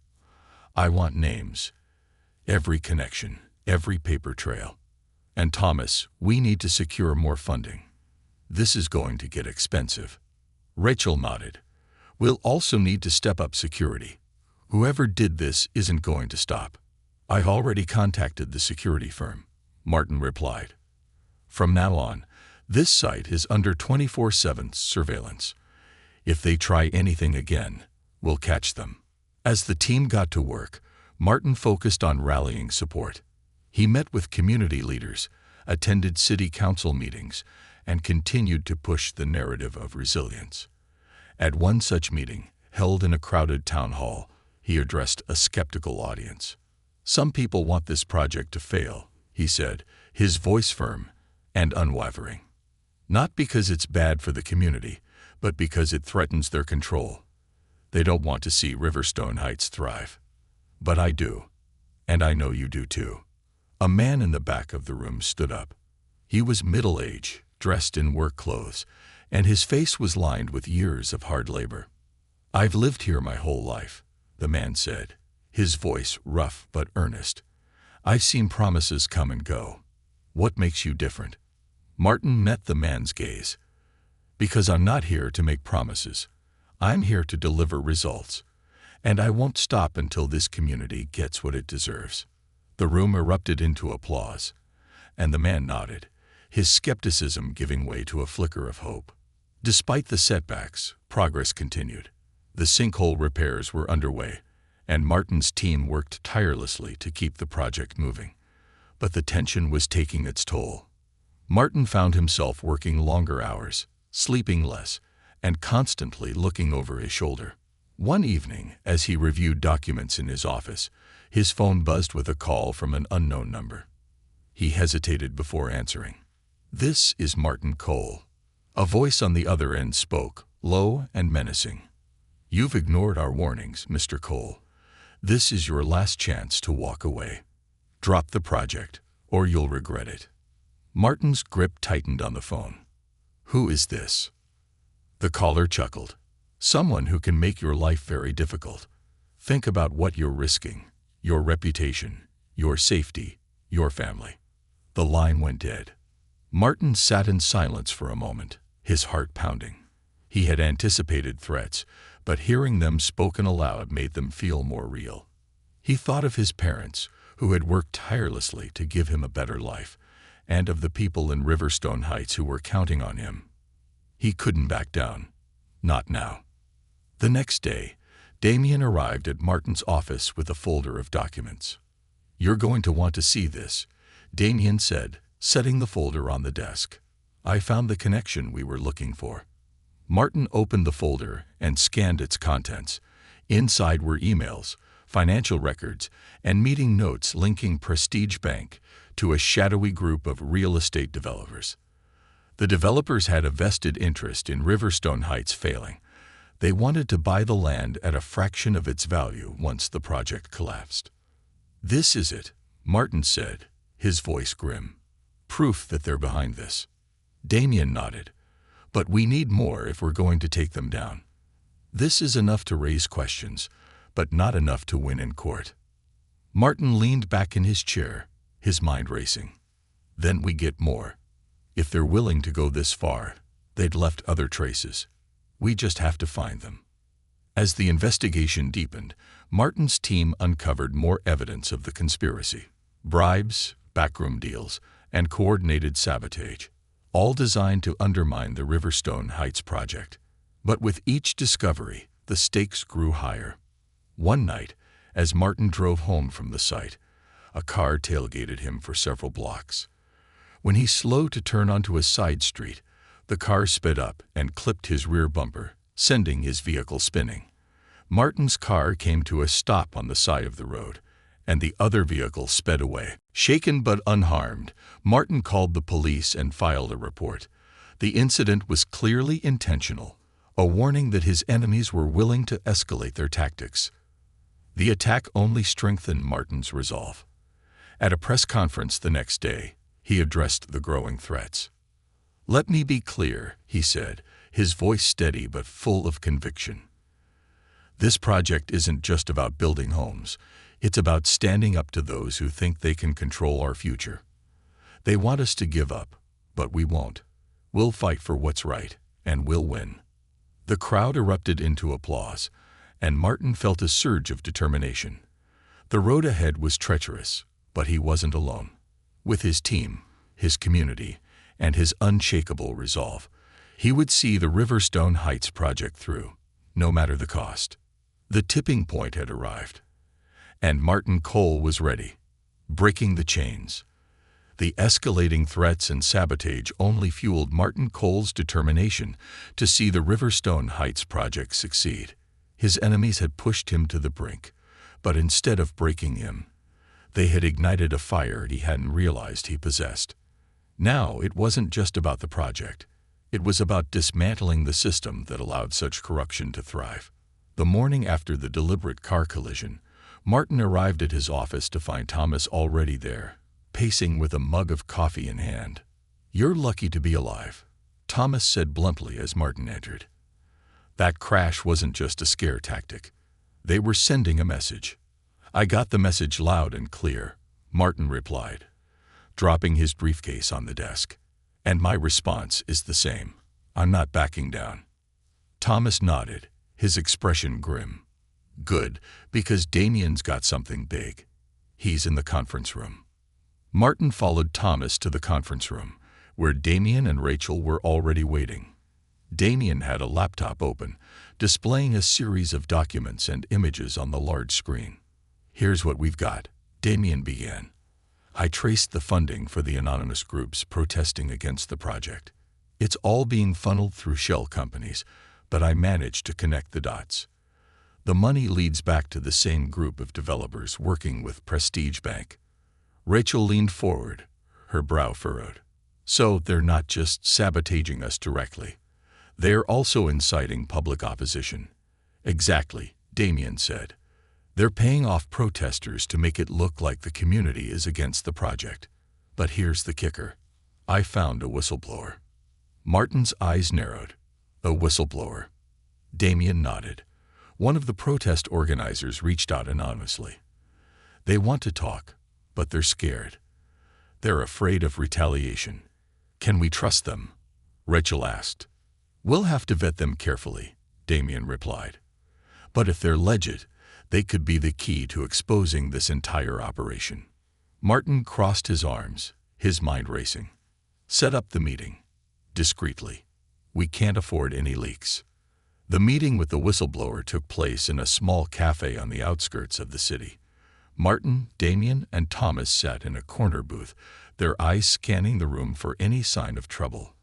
Speaker 1: I want names. Every connection, every paper trail. And Thomas, we need to secure more funding. This is going to get expensive." Rachel nodded. "We'll also need to step up security. Whoever did this isn't going to stop." "I've already contacted the security firm," Martin replied. "From now on, this site is under 24/7 surveillance. If they try anything again, we'll catch them." As the team got to work, Martin focused on rallying support. He met with community leaders, attended city council meetings, and continued to push the narrative of resilience. At one such meeting, held in a crowded town hall, he addressed a skeptical audience. "Some people want this project to fail," he said, his voice firm and unwavering. "Not because it's bad for the community, but because it threatens their control. They don't want to see Riverstone Heights thrive. But I do. And I know you do too." A man in the back of the room stood up. He was middle-aged, dressed in work clothes, and his face was lined with years of hard labor. "I've lived here my whole life," the man said, his voice rough but earnest. "I've seen promises come and go. What makes you different?" Martin met the man's gaze. "Because I'm not here to make promises. I'm here to deliver results. And I won't stop until this community gets what it deserves." The room erupted into applause, and the man nodded, his skepticism giving way to a flicker of hope. Despite the setbacks, progress continued. The sinkhole repairs were underway, and Martin's team worked tirelessly to keep the project moving. But the tension was taking its toll. Martin found himself working longer hours, sleeping less, and constantly looking over his shoulder. One evening, as he reviewed documents in his office, his phone buzzed with a call from an unknown number. He hesitated before answering. "This is Martin Cole." A voice on the other end spoke, low and menacing. "You've ignored our warnings, Mr. Cole. This is your last chance to walk away. Drop the project, or you'll regret it." Martin's grip tightened on the phone. "Who is this?" The caller chuckled. "Someone who can make your life very difficult. Think about what you're risking: your reputation, your safety, your family." The line went dead. Martin sat in silence for a moment, his heart pounding. He had anticipated threats, but hearing them spoken aloud made them feel more real. He thought of his parents, who had worked tirelessly to give him a better life, and of the people in Riverstone Heights who were counting on him. He couldn't back down. Not now. The next day, Damien arrived at Martin's office with a folder of documents. "You're going to want to see this," Damien said, setting the folder on the desk. "I found the connection we were looking for." Martin opened the folder and scanned its contents. Inside were emails, financial records, and meeting notes linking Prestige Bank to a shadowy group of real estate developers. The developers had a vested interest in Riverstone Heights failing. They wanted to buy the land at a fraction of its value once the project collapsed. "This is it," Martin said, his voice grim. "Proof that they're behind this." Damien nodded. "But we need more if we're going to take them down. This is enough to raise questions, but not enough to win in court." Martin leaned back in his chair, his mind racing. "Then we get more. If they're willing to go this far, they'd left other traces. We just have to find them." As the investigation deepened, Martin's team uncovered more evidence of the conspiracy: bribes, backroom deals, and coordinated sabotage, all designed to undermine the Riverstone Heights project. But with each discovery, the stakes grew higher. One night, as Martin drove home from the site, a car tailgated him for several blocks. When he slowed to turn onto a side street, the car sped up and clipped his rear bumper, sending his vehicle spinning. Martin's car came to a stop on the side of the road, and the other vehicle sped away. Shaken but unharmed, Martin called the police and filed a report. The incident was clearly intentional, a warning that his enemies were willing to escalate their tactics. The attack only strengthened Martin's resolve. At a press conference the next day, he addressed the growing threats. "Let me be clear," he said, his voice steady but full of conviction. "This project isn't just about building homes. It's about standing up to those who think they can control our future. They want us to give up, but we won't. We'll fight for what's right, and we'll win." The crowd erupted into applause, and Martin felt a surge of determination. The road ahead was treacherous, but he wasn't alone. With his team, his community, and his unshakable resolve, he would see the Riverstone Heights project through, no matter the cost. The tipping point had arrived, and Martin Cole was ready, breaking the chains. The escalating threats and sabotage only fueled Martin Cole's determination to see the Riverstone Heights project succeed. His enemies had pushed him to the brink, but instead of breaking him, they had ignited a fire he hadn't realized he possessed. Now it wasn't just about the project. It was about dismantling the system that allowed such corruption to thrive. The morning after the deliberate car collision, Martin arrived at his office to find Thomas already there, pacing with a mug of coffee in hand. "You're lucky to be alive," Thomas said bluntly as Martin entered. That crash wasn't just a scare tactic. They were sending a message. "I got the message loud and clear," Martin replied, dropping his briefcase on the desk. "And my response is the same. I'm not backing down." Thomas nodded, his expression grim. Good, because Damien's got something big. He's in the conference room. Martin followed Thomas to the conference room, where Damien and Rachel were already waiting. Damien had a laptop open, displaying a series of documents and images on the large screen. "Here's what we've got," Damien began. "I traced the funding for the anonymous groups protesting against the project. It's all being funneled through shell companies, but I managed to connect the dots. The money leads back to the same group of developers working with Prestige Bank." Rachel leaned forward, her brow furrowed. "So they're not just sabotaging us directly. They're also inciting public opposition." "Exactly," Damien said. "They're paying off protesters to make it look like the community is against the project. But here's the kicker. I found a whistleblower." Martin's eyes narrowed. "A whistleblower?" Damien nodded. "One of the protest organizers reached out anonymously. They want to talk, but they're scared. They're afraid of retaliation." "Can we trust them?" Rachel asked. "We'll have to vet them carefully," Damien replied. "But if they're legit, they could be the key to exposing this entire operation." Martin crossed his arms, his mind racing. "Set up the meeting. Discreetly. We can't afford any leaks." The meeting with the whistleblower took place in a small cafe on the outskirts of the city. Martin, Damien, and Thomas sat in a corner booth, their eyes scanning the room for any sign of trouble.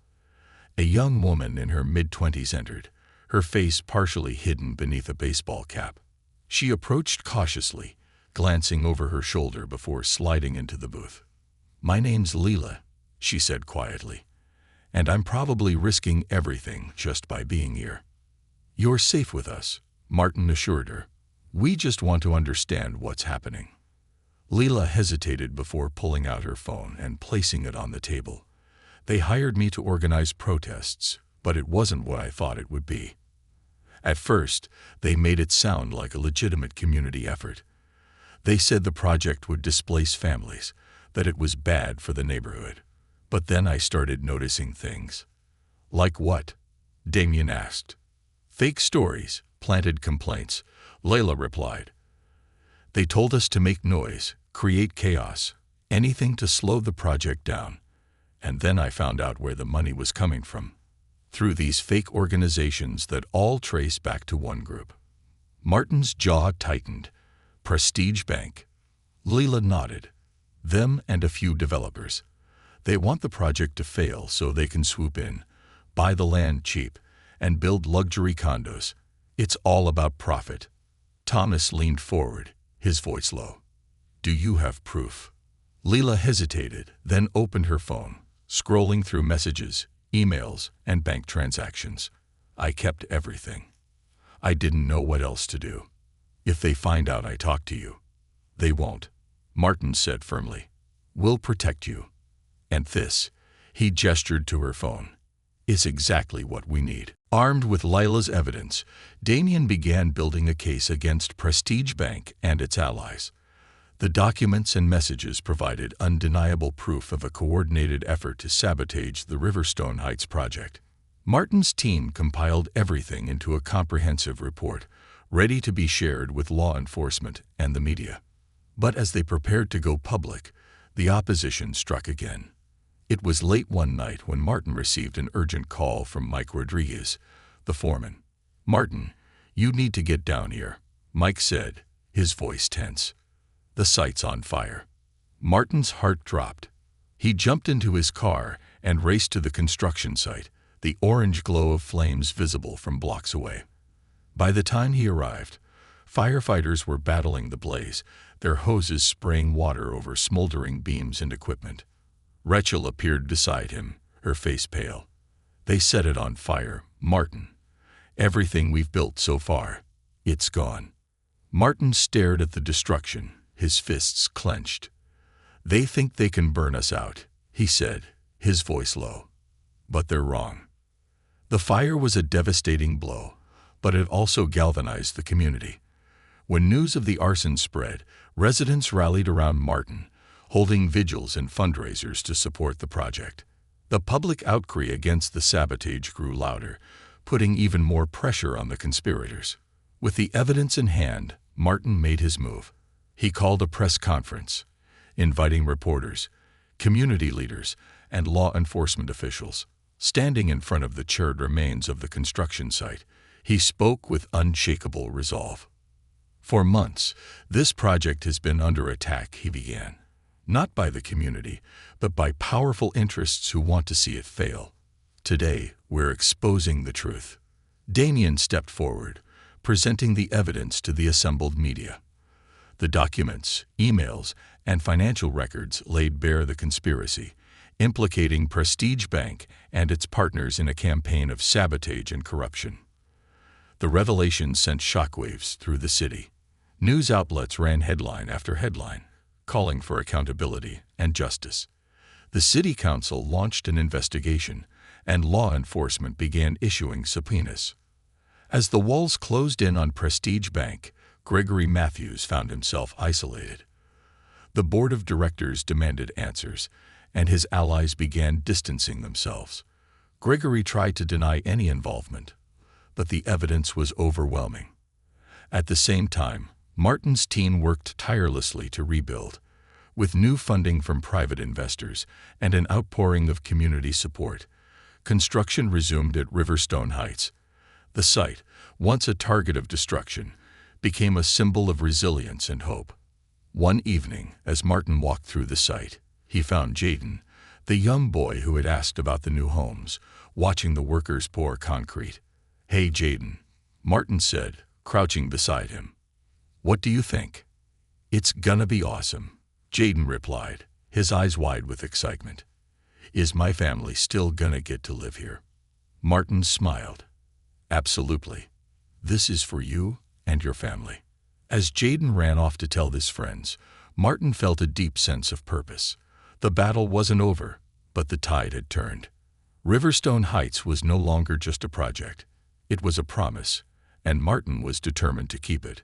Speaker 1: A young woman in her mid-20s entered, her face partially hidden beneath a baseball cap. She approached cautiously, glancing over her shoulder before sliding into the booth. "My name's Leela," she said quietly, "and I'm probably risking everything just by being here." "You're safe with us," Martin assured her. "We just want to understand what's happening." Leela hesitated before pulling out her phone and placing it on the table. "They hired me to organize protests, but it wasn't what I thought it would be. At first, they made it sound like a legitimate community effort. They said the project would displace families, that it was bad for the neighborhood. But then I started noticing things." "Like what?" Damien asked. "Fake stories, planted complaints," Leila replied. "They told us to make noise, create chaos, anything to slow the project down. And then I found out where the money was coming from. Through these fake organizations that all trace back to one group." Martin's jaw tightened. "Prestige Bank." Leila nodded. "Them and a few developers. They want the project to fail so they can swoop in, buy the land cheap, and build luxury condos. It's all about profit." Thomas leaned forward, his voice low. "Do you have proof?" Leela hesitated, then opened her phone, scrolling through messages, emails, and bank transactions. "I kept everything. I didn't know what else to do. If they find out I talked to you." "They won't," Martin said firmly. "We'll protect you. And this," he gestured to her phone, "is exactly what we need." Armed with Lila's evidence, Damien began building a case against Prestige Bank and its allies. The documents and messages provided undeniable proof of a coordinated effort to sabotage the Riverstone Heights project. Martin's team compiled everything into a comprehensive report, ready to be shared with law enforcement and the media. But as they prepared to go public, the opposition struck again. It was late one night when Martin received an urgent call from Mike Rodriguez, the foreman. "Martin, you need to get down here," Mike said, his voice tense. "The site's on fire." Martin's heart dropped. He jumped into his car and raced to the construction site, the orange glow of flames visible from blocks away. By the time he arrived, firefighters were battling the blaze, their hoses spraying water over smoldering beams and equipment. Rachel appeared beside him, her face pale. "They set it on fire, Martin. Everything we've built so far, it's gone." Martin stared at the destruction, his fists clenched. "They think they can burn us out," he said, his voice low. "But they're wrong." The fire was a devastating blow, but it also galvanized the community. When news of the arson spread, residents rallied around Martin, holding vigils and fundraisers to support the project. The public outcry against the sabotage grew louder, putting even more pressure on the conspirators. With the evidence in hand, Martin made his move. He called a press conference, inviting reporters, community leaders, and law enforcement officials. Standing in front of the charred remains of the construction site, he spoke with unshakable resolve. For months, this project has been under attack, he began. Not by the community, but by powerful interests who want to see it fail. Today, we're exposing the truth. Damien stepped forward, presenting the evidence to the assembled media. The documents, emails, and financial records laid bare the conspiracy, implicating Prestige Bank and its partners in a campaign of sabotage and corruption. The revelation sent shockwaves through the city. News outlets ran headline after headline, calling for accountability and justice. The city council launched an investigation, and law enforcement began issuing subpoenas. As the walls closed in on Prestige Bank, Gregory Matthews found himself isolated. The board of directors demanded answers, and his allies began distancing themselves. Gregory tried to deny any involvement, but the evidence was overwhelming. At the same time, Martin's team worked tirelessly to rebuild. With new funding from private investors and an outpouring of community support, construction resumed at Riverstone Heights. The site, once a target of destruction, became a symbol of resilience and hope. One evening, as Martin walked through the site, he found Jaden, the young boy who had asked about the new homes, watching the workers pour concrete. "Hey, Jaden," Martin said, crouching beside him. "What do you think?" "It's gonna be awesome," Jaden replied, his eyes wide with excitement. "Is my family still gonna get to live here?" Martin smiled. "Absolutely. This is for you and your family." As Jaden ran off to tell his friends, Martin felt a deep sense of purpose. The battle wasn't over, but the tide had turned. Riverstone Heights was no longer just a project. It was a promise, and Martin was determined to keep it.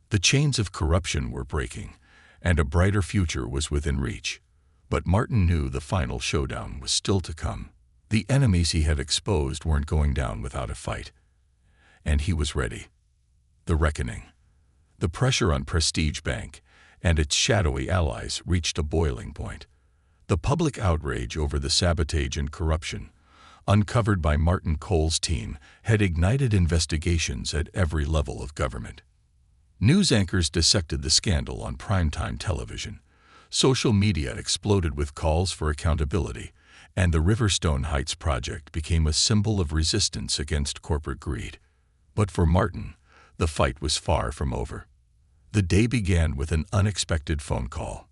Speaker 1: The chains of corruption were breaking, and a brighter future was within reach. But Martin knew the final showdown was still to come. The enemies he had exposed weren't going down without a fight. And he was ready. The reckoning. The pressure on Prestige Bank and its shadowy allies reached a boiling point. The public outrage over the sabotage and corruption, uncovered by Martin Cole's team, had ignited investigations at every level of government. News anchors dissected the scandal on primetime television. Social media exploded with calls for accountability, and the Riverstone Heights project became a symbol of resistance against corporate greed. But for Martin, the fight was far from over. The day began with an unexpected phone call.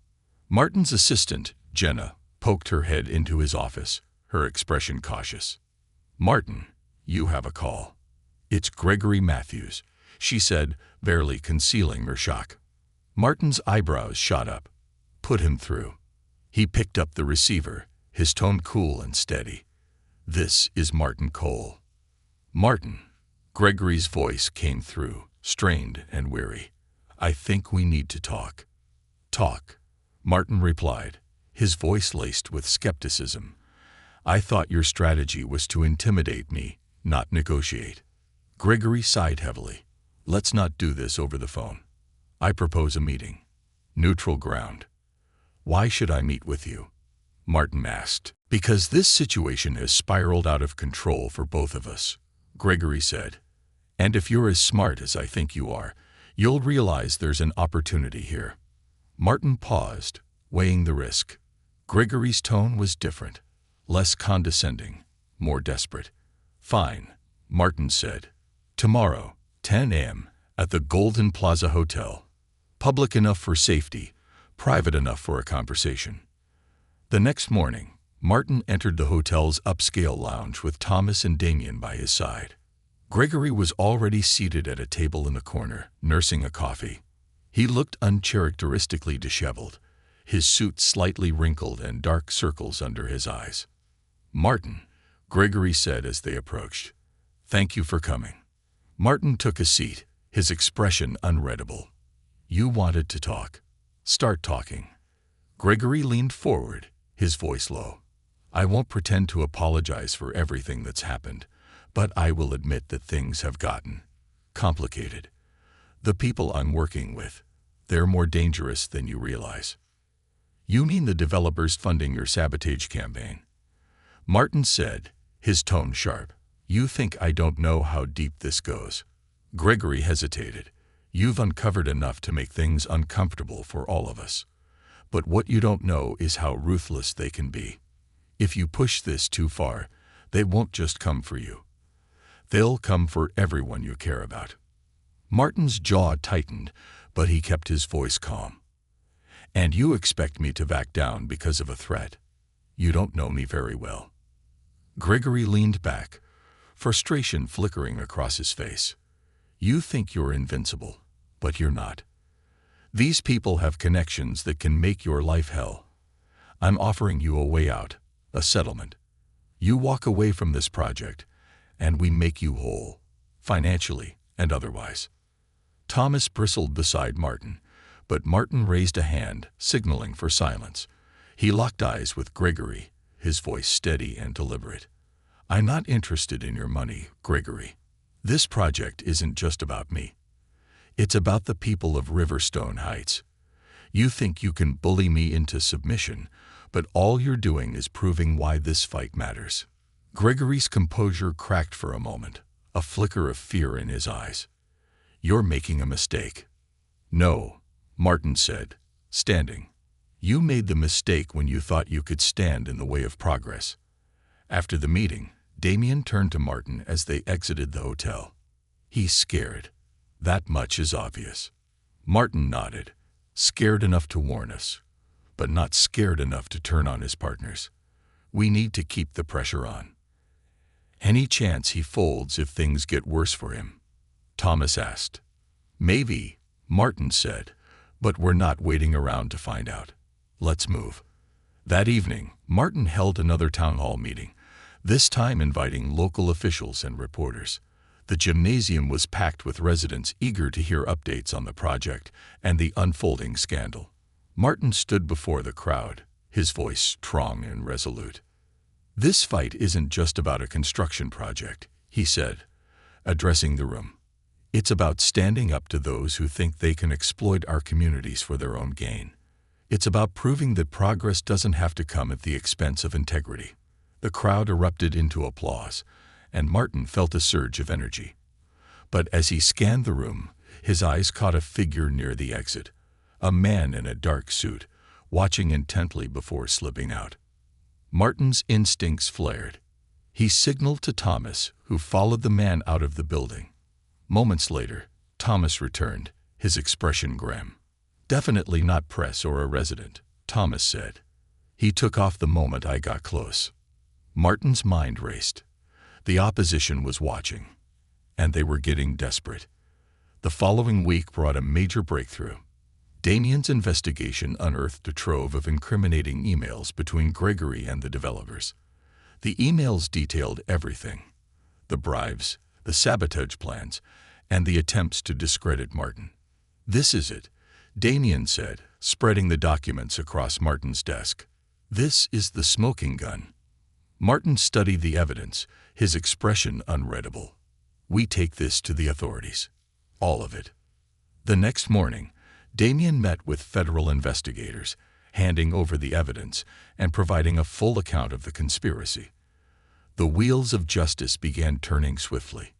Speaker 1: Martin's assistant, Jenna, poked her head into his office, her expression cautious. "Martin, you have a call." "It's Gregory Matthews," she said, barely concealing her shock. Martin's eyebrows shot up. "Put him through." He picked up the receiver, his tone cool and steady. "This is Martin Cole." "Martin," Gregory's voice came through, strained and weary. "I think we need to talk." "Talk," Martin replied, his voice laced with skepticism. "I thought your strategy was to intimidate me, not negotiate." Gregory sighed heavily. "Let's not do this over the phone. I propose a meeting. Neutral ground." "Why should I meet with you?" Martin asked. "Because this situation has spiraled out of control for both of us," Gregory said. "And if you're as smart as I think you are, you'll realize there's an opportunity here." Martin paused, weighing the risk. Gregory's tone was different, less condescending, more desperate. "Fine," Martin said. "Tomorrow, 10 a.m., at the Golden Plaza Hotel. Public enough for safety, private enough for a conversation." The next morning, Martin entered the hotel's upscale lounge with Thomas and Damien by his side. Gregory was already seated at a table in the corner, nursing a coffee. He looked uncharacteristically disheveled, his suit slightly wrinkled and dark circles under his eyes. "Martin," Gregory said as they approached. "Thank you for coming." Martin took a seat, his expression unreadable. "You wanted to talk. Start talking." Gregory leaned forward, his voice low. "I won't pretend to apologize for everything that's happened, but I will admit that things have gotten Complicated. The people I'm working with, they're more dangerous than you realize. You mean the developers funding your sabotage campaign? Martin said, his tone sharp. You think I don't know how deep this goes? Gregory hesitated. You've uncovered enough to make things uncomfortable for all of us. But what you don't know is how ruthless they can be. If you push this too far, they won't just come for you. They'll come for everyone you care about. Martin's jaw tightened, but he kept his voice calm. And you expect me to back down because of a threat? You don't know me very well. Gregory leaned back, frustration flickering across his face. You think you're invincible, but you're not. These people have connections that can make your life hell. I'm offering you a way out, a settlement. You walk away from this project, and we make you whole, financially and otherwise. Thomas bristled beside Martin, but Martin raised a hand, signaling for silence. He locked eyes with Gregory, his voice steady and deliberate. I'm not interested in your money, Gregory. This project isn't just about me. It's about the people of Riverstone Heights. You think you can bully me into submission, but all you're doing is proving why this fight matters. Gregory's composure cracked for a moment, a flicker of fear in his eyes. You're making a mistake. No, Martin said, standing. You made the mistake when you thought you could stand in the way of progress. After the meeting, Damien turned to Martin as they exited the hotel. He's scared. That much is obvious. Martin nodded, scared enough to warn us, but not scared enough to turn on his partners. We need to keep the pressure on. Any chance he folds if things get worse for him? Thomas asked. Maybe, Martin said, but we're not waiting around to find out. Let's move. That evening, Martin held another town hall meeting, this time inviting local officials and reporters. The gymnasium was packed with residents eager to hear updates on the project and the unfolding scandal. Martin stood before the crowd, his voice strong and resolute. This fight isn't just about a construction project, he said, addressing the room. It's about standing up to those who think they can exploit our communities for their own gain. It's about proving that progress doesn't have to come at the expense of integrity. The crowd erupted into applause, and Martin felt a surge of energy. But as he scanned the room, his eyes caught a figure near the exit, a man in a dark suit, watching intently before slipping out. Martin's instincts flared. He signaled to Thomas, who followed the man out of the building. Moments later, Thomas returned, his expression grim. Definitely not press or a resident, Thomas said. He took off the moment I got close. Martin's mind raced. The opposition was watching, and they were getting desperate. The following week brought a major breakthrough. Damien's investigation unearthed a trove of incriminating emails between Gregory and the developers. The emails detailed everything: the bribes, the sabotage plans, and the attempts to discredit Martin. This is it, Damien said, spreading the documents across Martin's desk. This is the smoking gun. Martin studied the evidence, his expression unreadable. We take this to the authorities. All of it. The next morning, Damien met with federal investigators, handing over the evidence and providing a full account of the conspiracy. The wheels of justice began turning swiftly.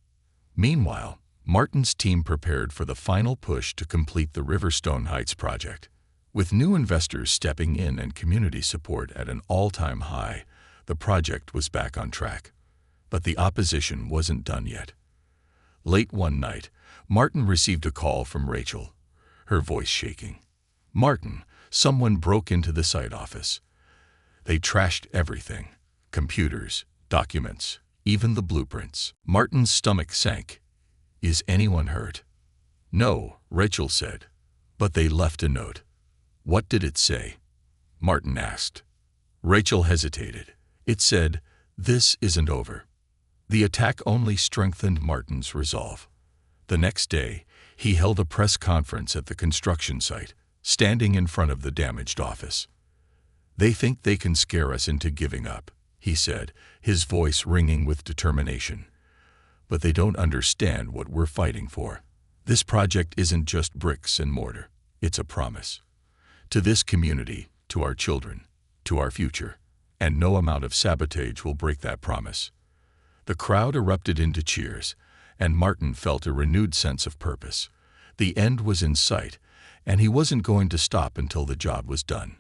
Speaker 1: Meanwhile, Martin's team prepared for the final push to complete the Riverstone Heights project. With new investors stepping in and community support at an all-time high, the project was back on track. But the opposition wasn't done yet. Late one night, Martin received a call from Rachel, her voice shaking. Martin, someone broke into the site office. They trashed everything: computers, documents, even the blueprints. Martin's stomach sank. Is anyone hurt? No, Rachel said. But they left a note. What did it say? Martin asked. Rachel hesitated. It said, "This isn't over." The attack only strengthened Martin's resolve. The next day, he held a press conference at the construction site, standing in front of the damaged office. They think they can scare us into giving up, he said, his voice ringing with determination. but they don't understand what we're fighting for. This project isn't just bricks and mortar. It's a promise. To this community, to our children, to our future. And no amount of sabotage will break that promise. The crowd erupted into cheers, and Martin felt a renewed sense of purpose. The end was in sight, and he wasn't going to stop until the job was done.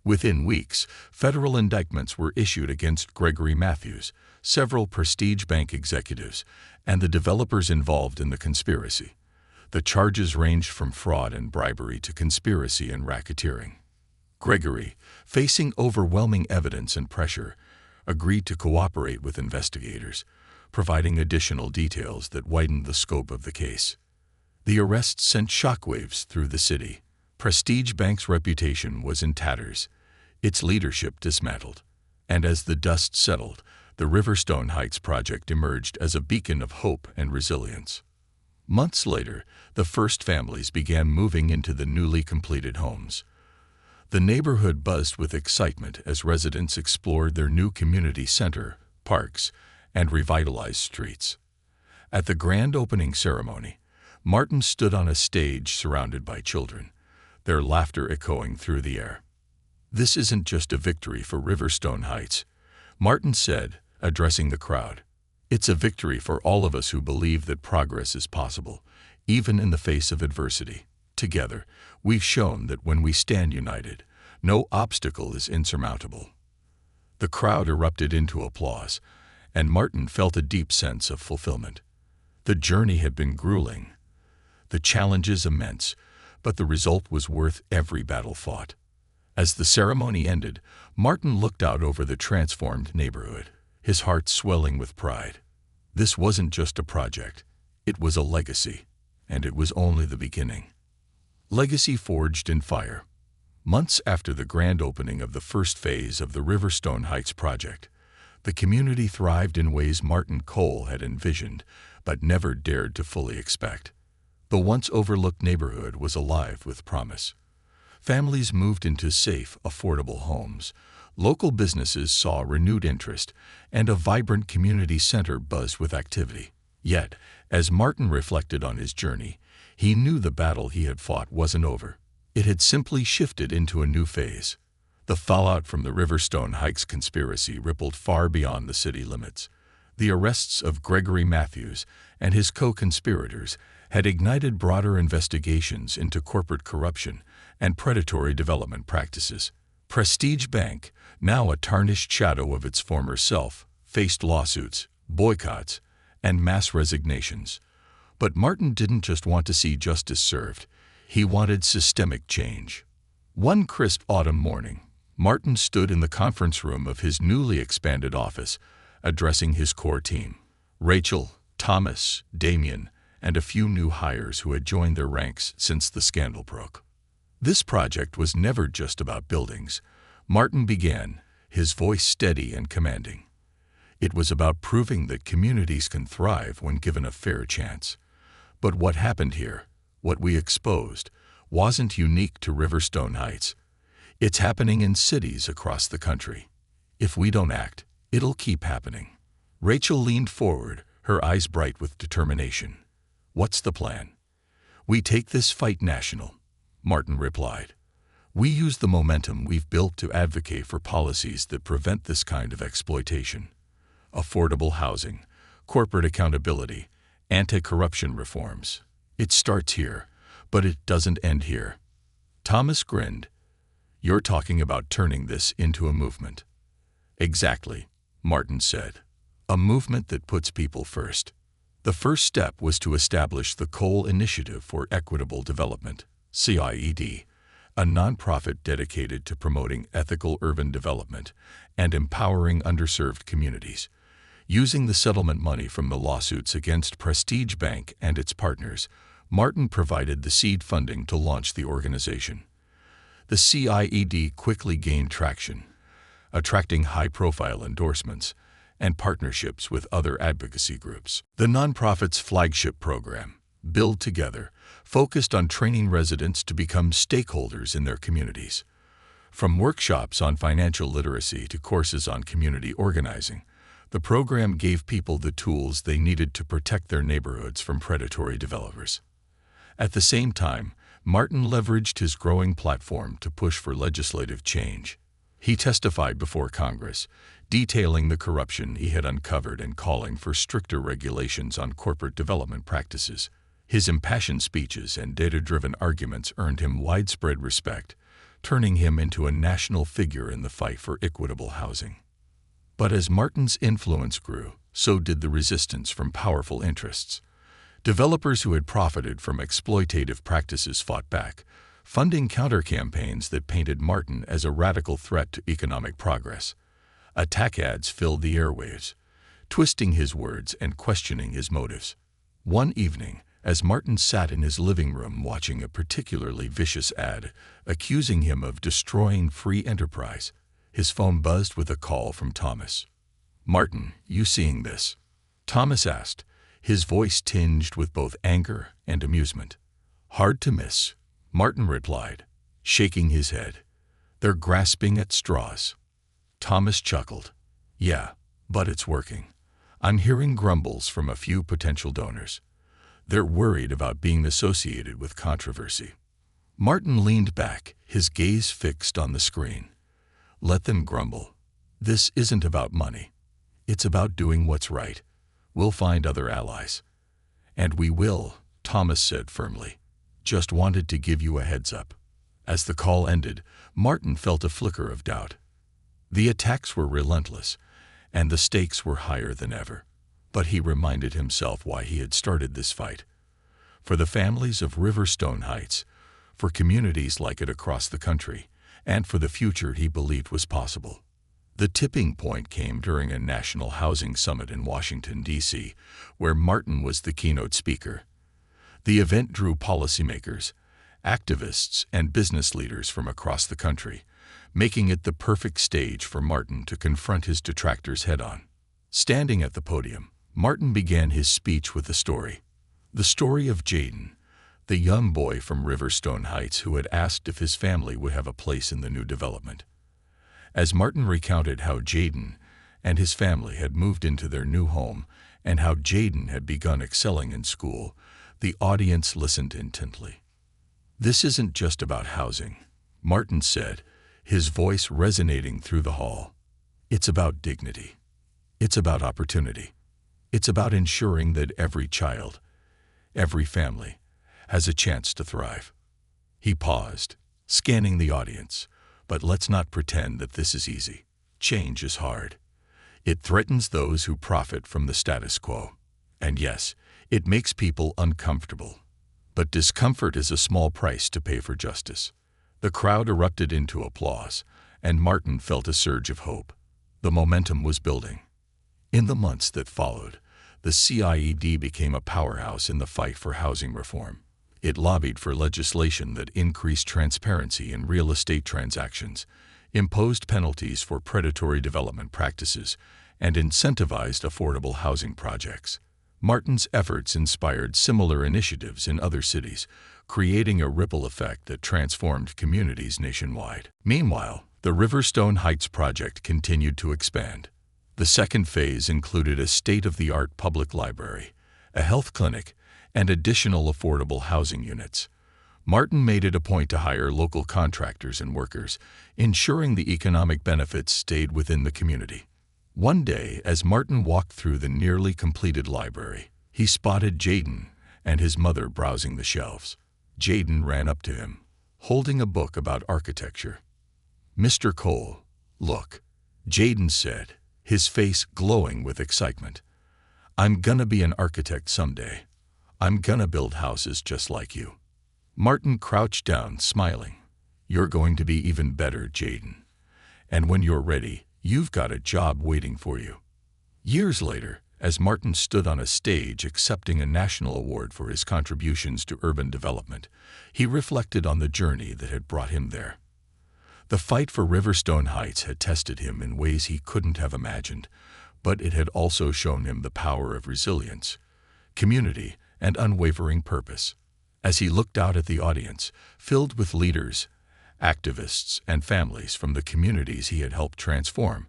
Speaker 1: Within weeks, federal indictments were issued against Gregory Matthews, several Prestige Bank executives, and the developers involved in the conspiracy. The charges ranged from fraud and bribery to conspiracy and racketeering. Gregory, facing overwhelming evidence and pressure, agreed to cooperate with investigators, providing additional details that widened the scope of the case. The arrest sent shockwaves through the city. Prestige Bank's reputation was in tatters, its leadership dismantled, and as the dust settled, the Riverstone Heights project emerged as a beacon of hope and resilience. Months later, the first families began moving into the newly completed homes. The neighborhood buzzed with excitement as residents explored their new community center, parks, and revitalized streets. At the grand opening ceremony, Martin stood on a stage surrounded by children, their laughter echoing through the air. "This isn't just a victory for Riverstone Heights," Martin said, addressing the crowd. "It's a victory for all of us who believe that progress is possible, even in the face of adversity. Together, we've shown that when we stand united, no obstacle is insurmountable." The crowd erupted into applause, and Martin felt a deep sense of fulfillment. The journey had been grueling, the challenges immense, but the result was worth every battle fought. As the ceremony ended, Martin looked out over the transformed neighborhood, his heart swelling with pride. This wasn't just a project, it was a legacy, and it was only the beginning. Legacy forged in fire. Months after the grand opening of the first phase of the Riverstone Heights project, the community thrived in ways Martin Cole had envisioned but never dared to fully expect. The once overlooked neighborhood was alive with promise. Families moved into safe, affordable homes. Local businesses saw renewed interest, and a vibrant community center buzzed with activity. Yet, as Martin reflected on his journey, he knew the battle he had fought wasn't over. It had simply shifted into a new phase. The fallout from the Riverstone Heights conspiracy rippled far beyond the city limits. The arrests of Gregory Matthews and his co-conspirators had ignited broader investigations into corporate corruption and predatory development practices. Prestige Bank, now a tarnished shadow of its former self, faced lawsuits, boycotts, and mass resignations. But Martin didn't just want to see justice served. He wanted systemic change. One crisp autumn morning, Martin stood in the conference room of his newly expanded office, addressing his core team. Rachel, Thomas, Damien, and a few new hires who had joined their ranks since the scandal broke. This project was never just about buildings. Martin began, his voice steady and commanding. It was about proving that communities can thrive when given a fair chance. But what happened here, what we exposed, wasn't unique to Riverstone Heights. It's happening in cities across the country. If we don't act, it'll keep happening. Rachel leaned forward, her eyes bright with determination. "What's the plan?" "We take this fight national," Martin replied. "We use the momentum we've built to advocate for policies that prevent this kind of exploitation. Affordable housing, corporate accountability, anti-corruption reforms. It starts here, but it doesn't end here." Thomas grinned. "You're talking about turning this into a movement." "Exactly," Martin said. "A movement that puts people first." The first step was to establish the Cole Initiative for Equitable Development, CIED, a nonprofit dedicated to promoting ethical urban development and empowering underserved communities. Using the settlement money from the lawsuits against Prestige Bank and its partners, Martin provided the seed funding to launch the organization. The CIED quickly gained traction, attracting high-profile endorsements and partnerships with other advocacy groups. The nonprofit's flagship program, Build Together, focused on training residents to become stakeholders in their communities. From workshops on financial literacy to courses on community organizing, The program gave people the tools they needed to protect their neighborhoods from predatory developers. At the same time, Martin leveraged his growing platform to push for legislative change. He testified before Congress, detailing the corruption he had uncovered and calling for stricter regulations on corporate development practices. His impassioned speeches and data-driven arguments earned him widespread respect, turning him into a national figure in the fight for equitable housing. But as Martin's influence grew, so did the resistance from powerful interests. Developers who had profited from exploitative practices fought back, funding counter-campaigns that painted Martin as a radical threat to economic progress. Attack ads filled the airwaves, twisting his words and questioning his motives. One evening, as Martin sat in his living room watching a particularly vicious ad accusing him of destroying free enterprise, his phone buzzed with a call from Thomas. "Martin, you seeing this?" Thomas asked, his voice tinged with both anger and amusement. "Hard to miss," Martin replied, shaking his head. "They're grasping at straws." Thomas chuckled. "Yeah, but it's working. I'm hearing grumbles from a few potential donors. They're worried about being associated with controversy." Martin leaned back, his gaze fixed on the screen. "Let them grumble. This isn't about money. It's about doing what's right. We'll find other allies." "And we will," Thomas said firmly. "Just wanted to give you a heads up." As the call ended, Martin felt a flicker of doubt. The attacks were relentless, and the stakes were higher than ever. But he reminded himself why he had started this fight. For the families of Riverstone Heights, for communities like it across the country, and for the future he believed was possible. The tipping point came during a national housing summit in Washington, D.C., where Martin was the keynote speaker. The event drew policymakers, activists, and business leaders from across the country, making it the perfect stage for Martin to confront his detractors head-on. Standing at the podium, Martin began his speech with a story. The story of Jaden, the young boy from Riverstone Heights who had asked if his family would have a place in the new development. As Martin recounted how Jaden and his family had moved into their new home and how Jaden had begun excelling in school, the audience listened intently. "This isn't just about housing," Martin said, his voice resonating through the hall. "It's about dignity. It's about opportunity. It's about ensuring that every child, every family, has a chance to thrive." He paused, scanning the audience. "But let's not pretend that this is easy. Change is hard. It threatens those who profit from the status quo. And yes, it makes people uncomfortable. But discomfort is a small price to pay for justice." The crowd erupted into applause, and Martin felt a surge of hope. The momentum was building. In the months that followed, the CIED became a powerhouse in the fight for housing reform. It lobbied for legislation that increased transparency in real estate transactions, imposed penalties for predatory development practices, and incentivized affordable housing projects. Martin's efforts inspired similar initiatives in other cities, creating a ripple effect that transformed communities nationwide. Meanwhile, the Riverstone Heights project continued to expand. The second phase included a state-of-the-art public library, a health clinic, and additional affordable housing units. Martin made it a point to hire local contractors and workers, ensuring the economic benefits stayed within the community. One day, as Martin walked through the nearly completed library, he spotted Jaden and his mother browsing the shelves. Jaden ran up to him, holding a book about architecture. "Mr. Cole, look," Jaden said, his face glowing with excitement. "I'm gonna be an architect someday. I'm gonna build houses just like you." Martin crouched down, smiling. "You're going to be even better, Jaden. And when you're ready, you've got a job waiting for you." Years later, as Martin stood on a stage accepting a national award for his contributions to urban development, he reflected on the journey that had brought him there. The fight for Riverstone Heights had tested him in ways he couldn't have imagined, but it had also shown him the power of resilience, community, and unwavering purpose. As he looked out at the audience, filled with leaders, activists, and families from the communities he had helped transform,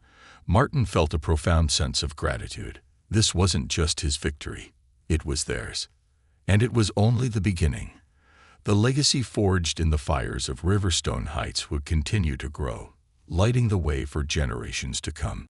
Speaker 1: Martin felt a profound sense of gratitude. This wasn't just his victory, it was theirs. And it was only the beginning. The legacy forged in the fires of Riverstone Heights would continue to grow, lighting the way for generations to come.